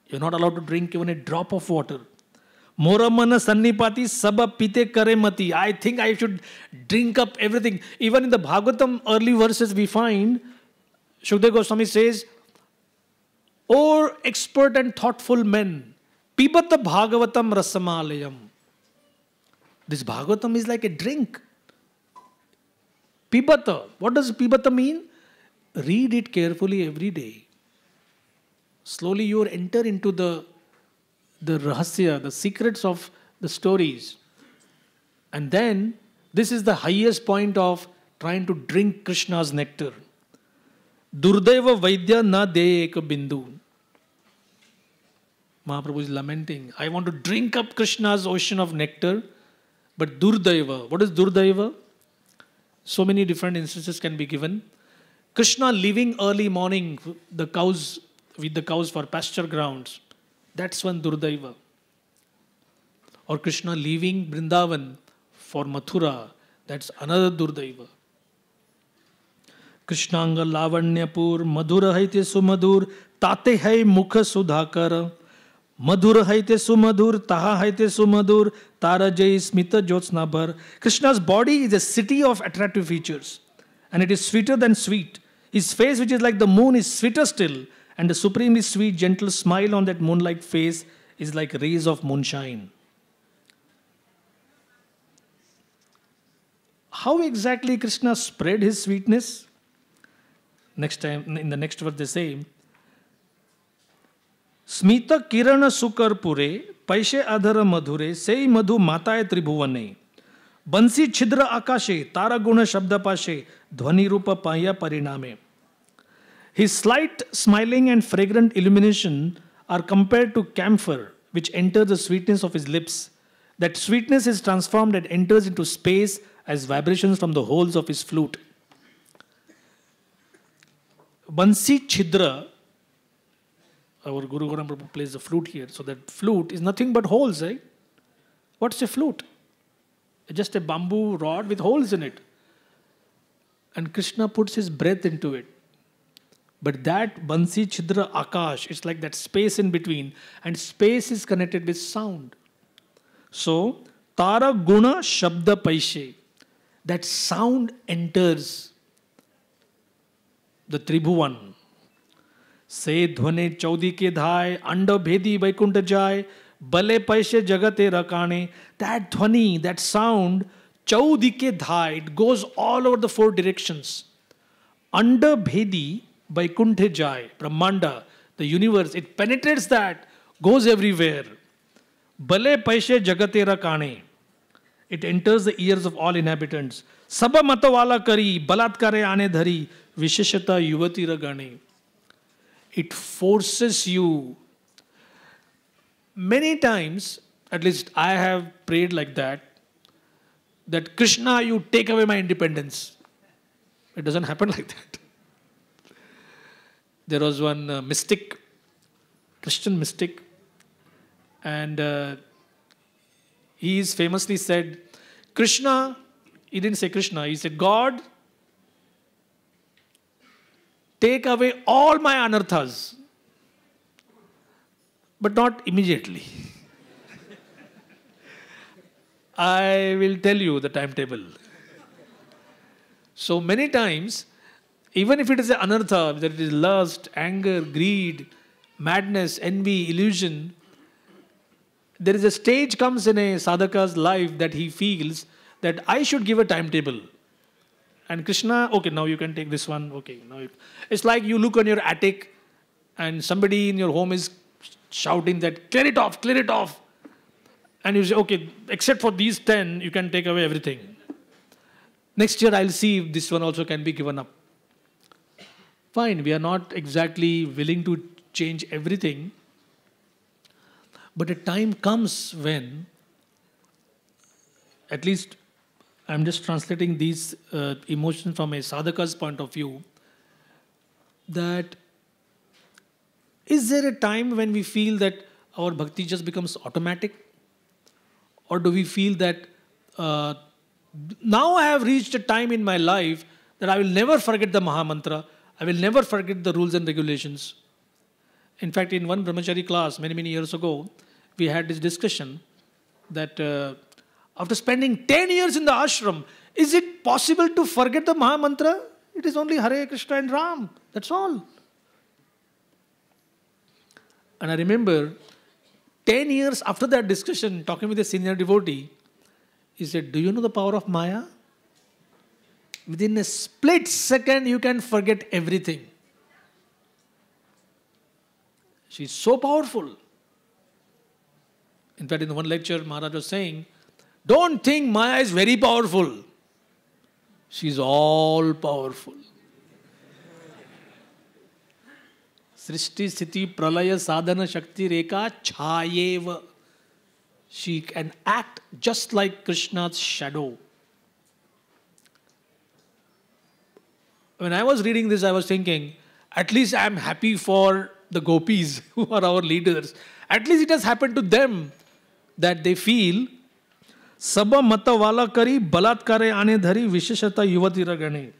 You're not allowed to drink even a drop of water. Moramana sannipati sabha pite karemati. I think I should drink up everything. Even in the Bhagavatam early verses we find, Shukdev Goswami says, O expert and thoughtful men, pibata Bhagavatam rasamalayam. This Bhagavatam is like a drink. Pibata. What does pibata mean? Read it carefully every day. Slowly you will enter into the rahasya, the secrets of the stories. And then, this is the highest point of trying to drink Krishna's nectar. Durdeva Vaidya na de eka bindu. Mahaprabhu is lamenting. I want to drink up Krishna's ocean of nectar, but Durdeva. What is Durdeva? So many different instances can be given. Krishna leaving early morning with the cows for pasture grounds. That's one Durdaiva. Or Krishna leaving Vrindavan for Mathura. That's another Durdaiva. Krishnanga Lavanyapur Madhura haite sumadur tate hai mukha sudhakara Madhura haite sumadur taha haite sumadur tara jai smita jyotsnabar. Krishna's body is a city of attractive features, and it is sweeter than sweet. His face, which is like the moon, is sweeter still, and the supremely sweet, gentle smile on that moonlight face is like rays of moonshine. How exactly Krishna spread his sweetness? Next time, in the next verse they say, Smita kirana sukar pure पैशे अधर मधुरे सेई मधु माताए त्रिभुवने बंसी छिद्र आकाशे तारा गुण शब्द पाशे ध्वनि रूप पाया परिणामे. His slight smiling and fragrant illumination are compared to camphor, which enters the sweetness of his lips. That sweetness is transformed and enters into space as vibrations from the holes of his flute. Bansi Chidra, our Guru Garam Prabhu plays the flute here. So that flute is nothing but holes, right? What's a flute? It's just a bamboo rod with holes in it. And Krishna puts his breath into it. But that Bansi Chidra Akash, it's like that space in between, and space is connected with sound. So, Tara Guna Shabda Paishe, that sound enters the Tribhuvan. Se Dhwane Chaudi ke dhai, Anda Bhedi Vaikunta jai, Bale Paishe Jagate Rakane. That Dhwani, that sound, Chaudi ke dhai, it goes all over the four directions. Anda Bhedi Vaikuntha jai, Brahmanda, the universe, it penetrates that, goes everywhere. Bale Paishe Jagate Rakane. It enters the ears of all inhabitants. Sabha Matawala Kari, Balatkare Ane Dhari, Visheshata Yuvati Ragane. It forces you. Many times, at least I have prayed like that Krishna, you take away my independence. It doesn't happen like that. There was one mystic, Christian mystic, and he is famously said, Krishna, he didn't say Krishna, he said, God, take away all my anarthas, but not immediately. I will tell you the timetable. So many times, even if it is an anartha, that it is lust, anger, greed, madness, envy, illusion, there is a stage comes in a sadhaka's life that he feels that I should give a timetable. And Krishna, okay, now you can take this one. Okay, now it's like you look on your attic and somebody in your home is shouting that, clear it off, clear it off. And you say, okay, except for these 10, you can take away everything. Next year, I'll see if this one also can be given up. Fine, we are not exactly willing to change everything. But a time comes when, at least I'm just translating these emotions from a sadhaka's point of view, that is there a time when we feel that our bhakti just becomes automatic? Or do we feel that now I have reached a time in my life that I will never forget the Mahamantra, I will never forget the rules and regulations. In fact, in one brahmachari class many, many years ago, we had this discussion that after spending 10 years in the ashram, is it possible to forget the Mahamantra? It is only Hare Krishna and Ram. That's all. And I remember 10 years after that discussion, talking with a senior devotee, he said, do you know the power of Maya? Within a split second, you can forget everything. She is so powerful. In fact, in one lecture, Maharaj was saying, don't think Maya is very powerful. She is all powerful. Srishti Sthiti Pralaya Sadhana Shakti Rekha Chayeva. She can act just like Krishna's shadow. When I was reading this, I was thinking, at least I am happy for the gopis who are our leaders. At least it has happened to them that they feel Sabha Mata Vala Kari Balatkare Ane Dhari Visheshata Yuvati Ragane.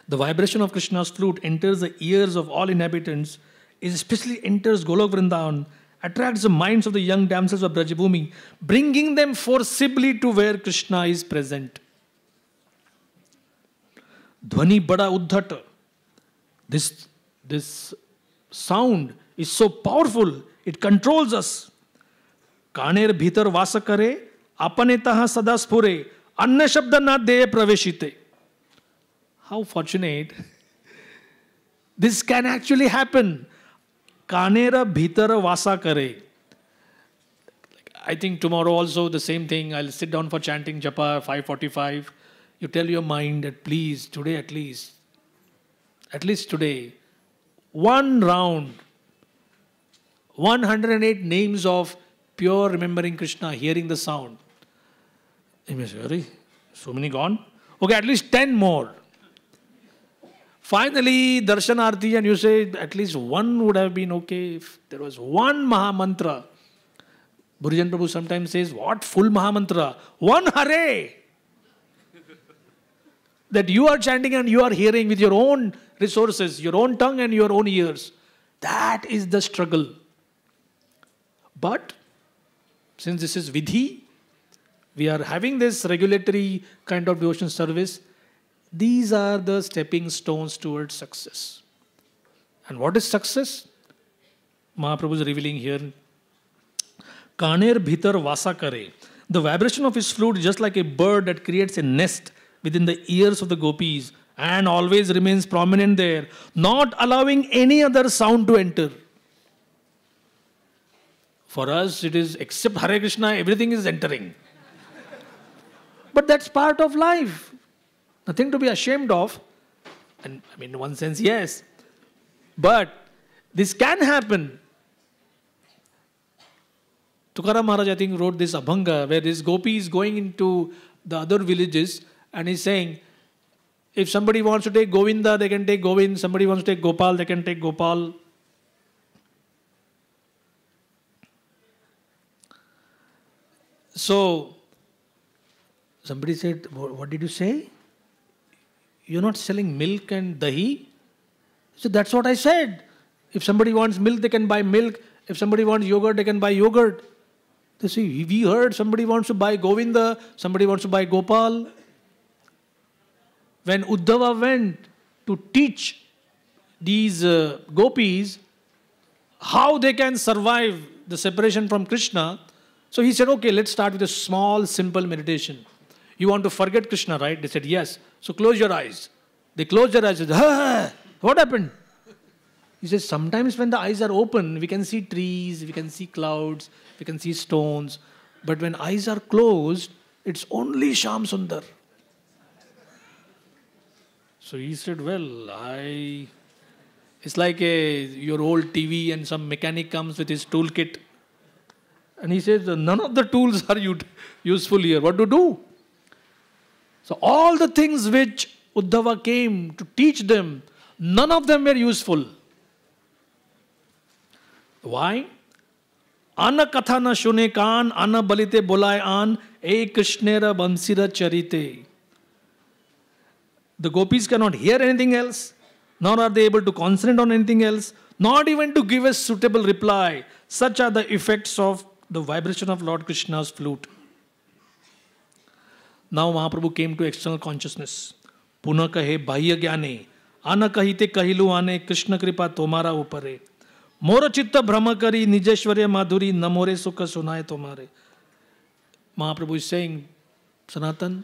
The vibration of Krishna's flute enters the ears of all inhabitants, it especially enters Golok Vrindavan, attracts the minds of the young damsels of Brajabhumi, bringing them forcibly to where Krishna is present. Dhvani Bada Uddhata. This sound is so powerful, it controls us. Kaner Bhitar Vasakare, Apanetaha Sada Spure, Anna Shabda Na Deye Praveshite. How fortunate. This can actually happen. Kanera Bhitara Vasa Kare. I think tomorrow also the same thing. I'll sit down for chanting Japa 5:45. You tell your mind that please, today at least today, one round, 108 names of pure remembering Krishna, hearing the sound. You may say, "Sorry, so many gone?" Okay, at least 10 more. Finally, Darshanarthi, and you say at least one would have been okay if there was one Maha Mantra. Burijan Prabhu sometimes says, what full Mahamantra? One Hare! That you are chanting and you are hearing with your own resources, your own tongue and your own ears. That is the struggle. But, since this is Vidhi, we are having this regulatory kind of devotion service. These are the stepping stones towards success. And what is success? Mahaprabhu is revealing here. Kaner bhitar vasa kare. The vibration of his flute is just like a bird that creates a nest within the ears of the gopis and always remains prominent there, not allowing any other sound to enter. For us, it is except Hare Krishna, everything is entering. But that's part of life. Nothing to be ashamed of. And I mean, in one sense, yes. But this can happen. Tukaram Maharaj, I think, wrote this Abhanga, where this gopi is going into the other villages and he's saying, if somebody wants to take Govinda, they can take Govind. Somebody wants to take Gopal, they can take Gopal. So, somebody said, what did you say? You're not selling milk and dahi? So that's what I said. If somebody wants milk, they can buy milk. If somebody wants yogurt, they can buy yogurt. They say, we heard somebody wants to buy Govinda, somebody wants to buy Gopal. When Uddhava went to teach these gopis how they can survive the separation from Krishna, so he said, okay, let's start with a small, simple meditation. You want to forget Krishna, right? They said, yes. So close your eyes. They closed their eyes and said, what happened? He says, sometimes when the eyes are open, we can see trees, we can see clouds, we can see stones. But when eyes are closed, it's only Shyam Sundar. So he said, well, it's like your old TV and some mechanic comes with his toolkit. And he says, none of the tools are useful here. What to do? So all the things which Uddhava came to teach them, none of them were useful. Why? Ana katha na shune kaan, ana balite bolai an, e krishnera bansira charite. The gopis cannot hear anything else, nor are they able to concentrate on anything else, not even to give a suitable reply. Such are the effects of the vibration of Lord Krishna's flute. Now Mahaprabhu came to external consciousness. Puna kahe bahya gyane, ana kahite kahilu ane, Krishna kripa tomara upare. Mora chitta brahma kari, nijeshwarya madhuri, namore sukha sunaye tomare. Mahaprabhu is saying, Sanatan,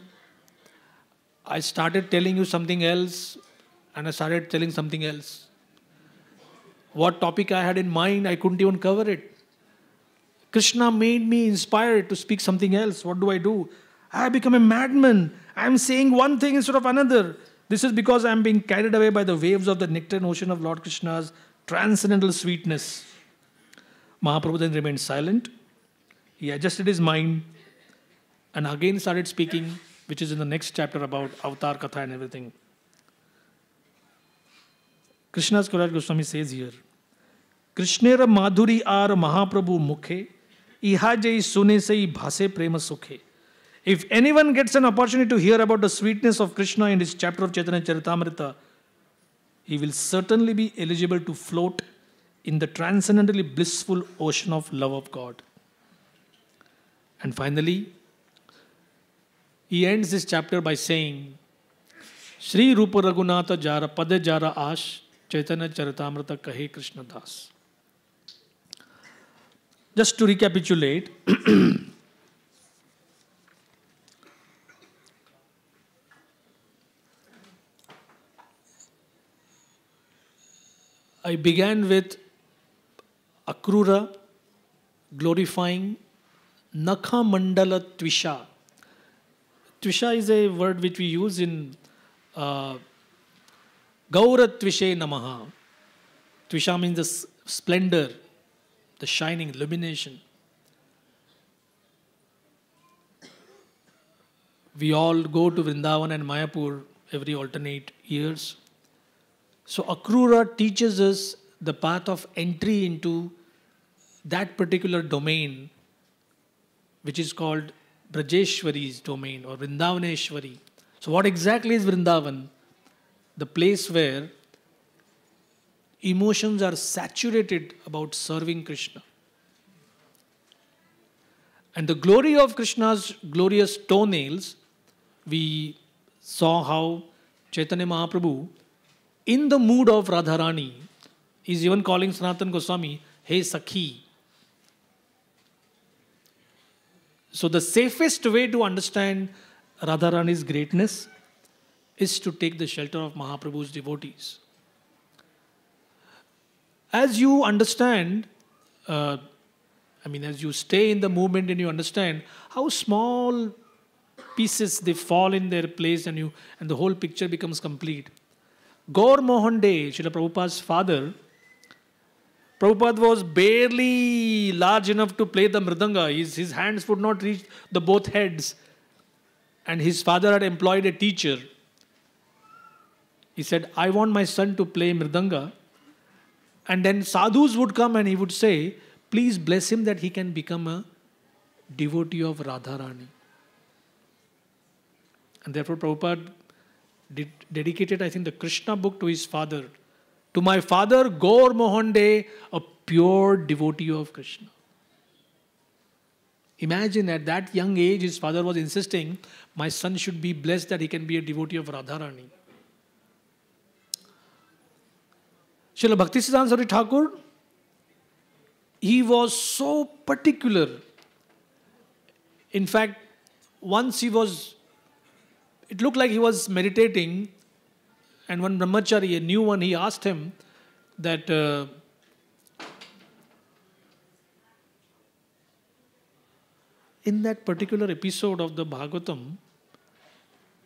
I started telling you something else and I started telling something else. What topic I had in mind, I couldn't even cover it. Krishna made me inspired to speak something else. What do? I have become a madman. I am saying one thing instead of another. This is because I am being carried away by the waves of the nectar ocean of Lord Krishna's transcendental sweetness. Mahaprabhu then remained silent. He adjusted his mind and again started speaking, which is in the next chapter about Avatar Katha and everything. Krishna's Kaviraj Goswami says here, Krishnera madhuri ar Mahaprabhu mukhe, iha jai sune sei bhase prema sukhe. If anyone gets an opportunity to hear about the sweetness of Krishna in this chapter of Chaitanya Charitamrita, he will certainly be eligible to float in the transcendently blissful ocean of love of God. And finally, he ends this chapter by saying, Shri Rupa Raghunatha Jara Pada Jara Ash Chaitanya Charitamrita Kahe Krishna Das. Just to recapitulate, I began with Akrura glorifying Nakha Mandala Tvisha. Tvisha is a word which we use in Gaura Tvishe Namaha. Tvisha means the splendor, the shining, illumination. We all go to Vrindavan and Mayapur every alternate years. So Akrura teaches us the path of entry into that particular domain, which is called Brajeshwari's domain or Vrindavaneshwari. So what exactly is Vrindavan? The place where emotions are saturated about serving Krishna. And the glory of Krishna's glorious toenails, we saw how Chaitanya Mahaprabhu, in the mood of Radharani, is even calling Sanatana Goswami, Hey Sakhi. So the safest way to understand Radharani's greatness is to take the shelter of Mahaprabhu's devotees. As you understand, as you stay in the movement and you understand how small pieces they fall in their place and the whole picture becomes complete. Gaur Mohan De, Srila Prabhupada's father, Prabhupada was barely large enough to play the mridanga. His hands would not reach the both heads. And his father had employed a teacher. He said, I want my son to play mridanga. And then sadhus would come and he would say, please bless him that he can become a devotee of Radharani. And therefore Prabhupada dedicated, I think, the Krishna book to his father. To my father, Gaur Mohan De, a pure devotee of Krishna. Imagine at that young age, his father was insisting, my son should be blessed that he can be a devotee of Radharani. Srila Bhaktisiddhanta Saraswati Thakur, he was so particular. In fact, once it looked like he was meditating, and one brahmachari, a new one, he asked him that in that particular episode of the Bhagavatam,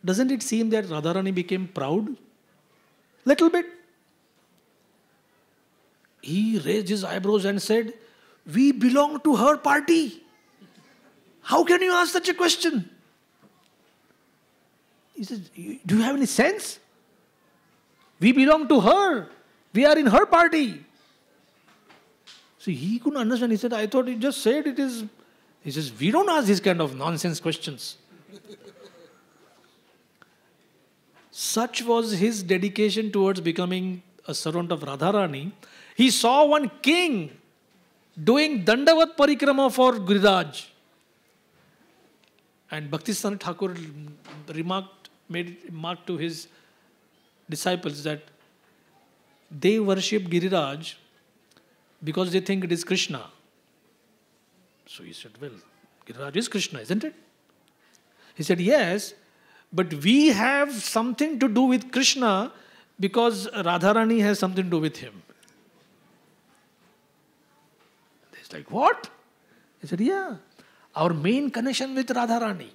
doesn't it seem that Radharani became proud? Little bit. He raised his eyebrows and said, we belong to her party. How can you ask such a question? He says, do you have any sense? We belong to her. We are in her party. So he couldn't understand. He said, I thought you just said it is. He says, we don't ask these kind of nonsense questions. Such was his dedication towards becoming a servant of Radharani. He saw one king doing Dandavat Parikrama for Giriraj. And Bhaktisiddhanta Thakur made remark to his disciples that they worship Giriraj because they think it is Krishna. So he said, well, Giriraj is Krishna, isn't it? He said, yes, but we have something to do with Krishna because Radharani has something to do with him. He's like, what? He said, yeah, our main connection with Radharani.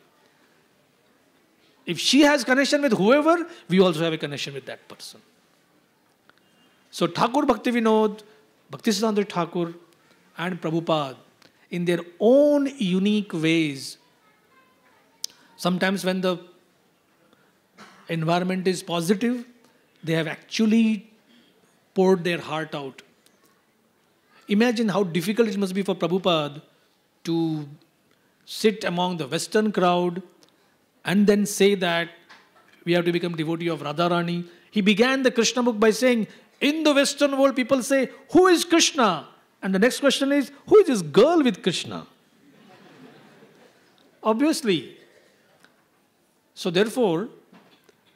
If she has connection with whoever, we also have a connection with that person. So Thakur Bhaktivinoda, Bhaktisiddhanta Thakur and Prabhupada, in their own unique ways, sometimes when the environment is positive, they have actually poured their heart out. Imagine how difficult it must be for Prabhupada to sit among the Western crowd and then say that we have to become devotee of Radharani. He began the Krishna book by saying, in the Western world people say, who is Krishna? And the next question is, who is this girl with Krishna? Obviously. So therefore,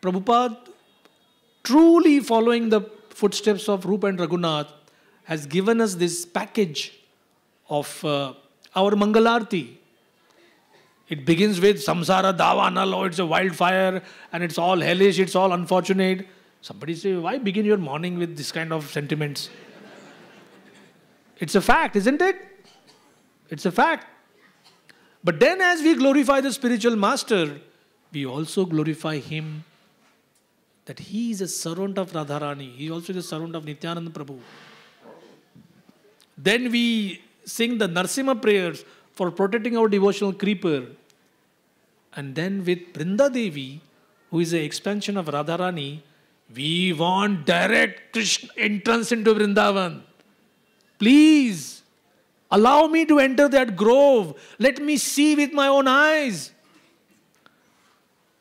Prabhupada, truly following the footsteps of Rupa and Raghunath, has given us this package of our Mangalarti. It begins with Samsara Davanal, oh, it's a wildfire and it's all hellish, it's all unfortunate. Somebody say, why begin your morning with this kind of sentiments? It's a fact, isn't it? It's a fact. But then as we glorify the spiritual master, we also glorify him that he is a servant of Radharani. He also is a servant of Nityananda Prabhu. Then we sing the Narsimha prayers for protecting our devotional creeper. And then with Brinda Devi, who is an expansion of Radharani, we want direct Krishna entrance into Vrindavan. Please, allow me to enter that grove. Let me see with my own eyes.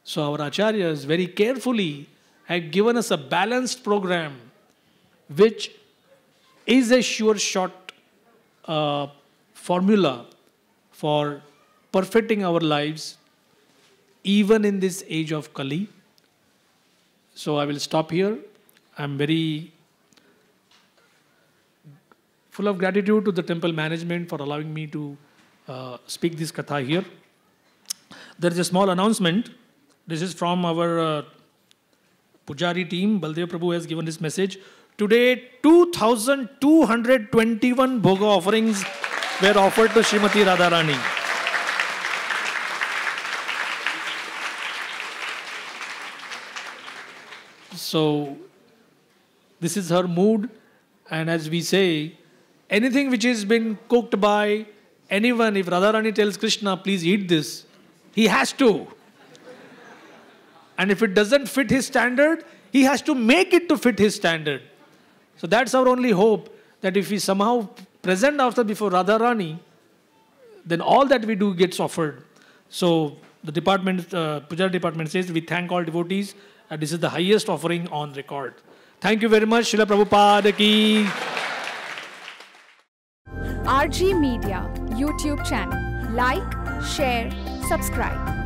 So our acharyas very carefully have given us a balanced program, which is a sure shot formula for perfecting our lives, even in this age of Kali. So I will stop here. I am very full of gratitude to the temple management for allowing me to speak this katha here. There is a small announcement. This is from our Pujari team. Baldev Prabhu has given this message. Today, 2,221 bhoga offerings were offered to Srimati Radharani. So, this is her mood, and as we say, anything which has been cooked by anyone, if Radharani tells Krishna, please eat this, he has to. And if it doesn't fit his standard, he has to make it to fit his standard. So that's our only hope, that if we somehow present ourselves before Radharani, then all that we do gets offered. So the department, Puja department says, we thank all devotees, and this is the highest offering on record. Thank you very much, Srila Prabhupada ki. RG Media YouTube channel. Like, share, subscribe.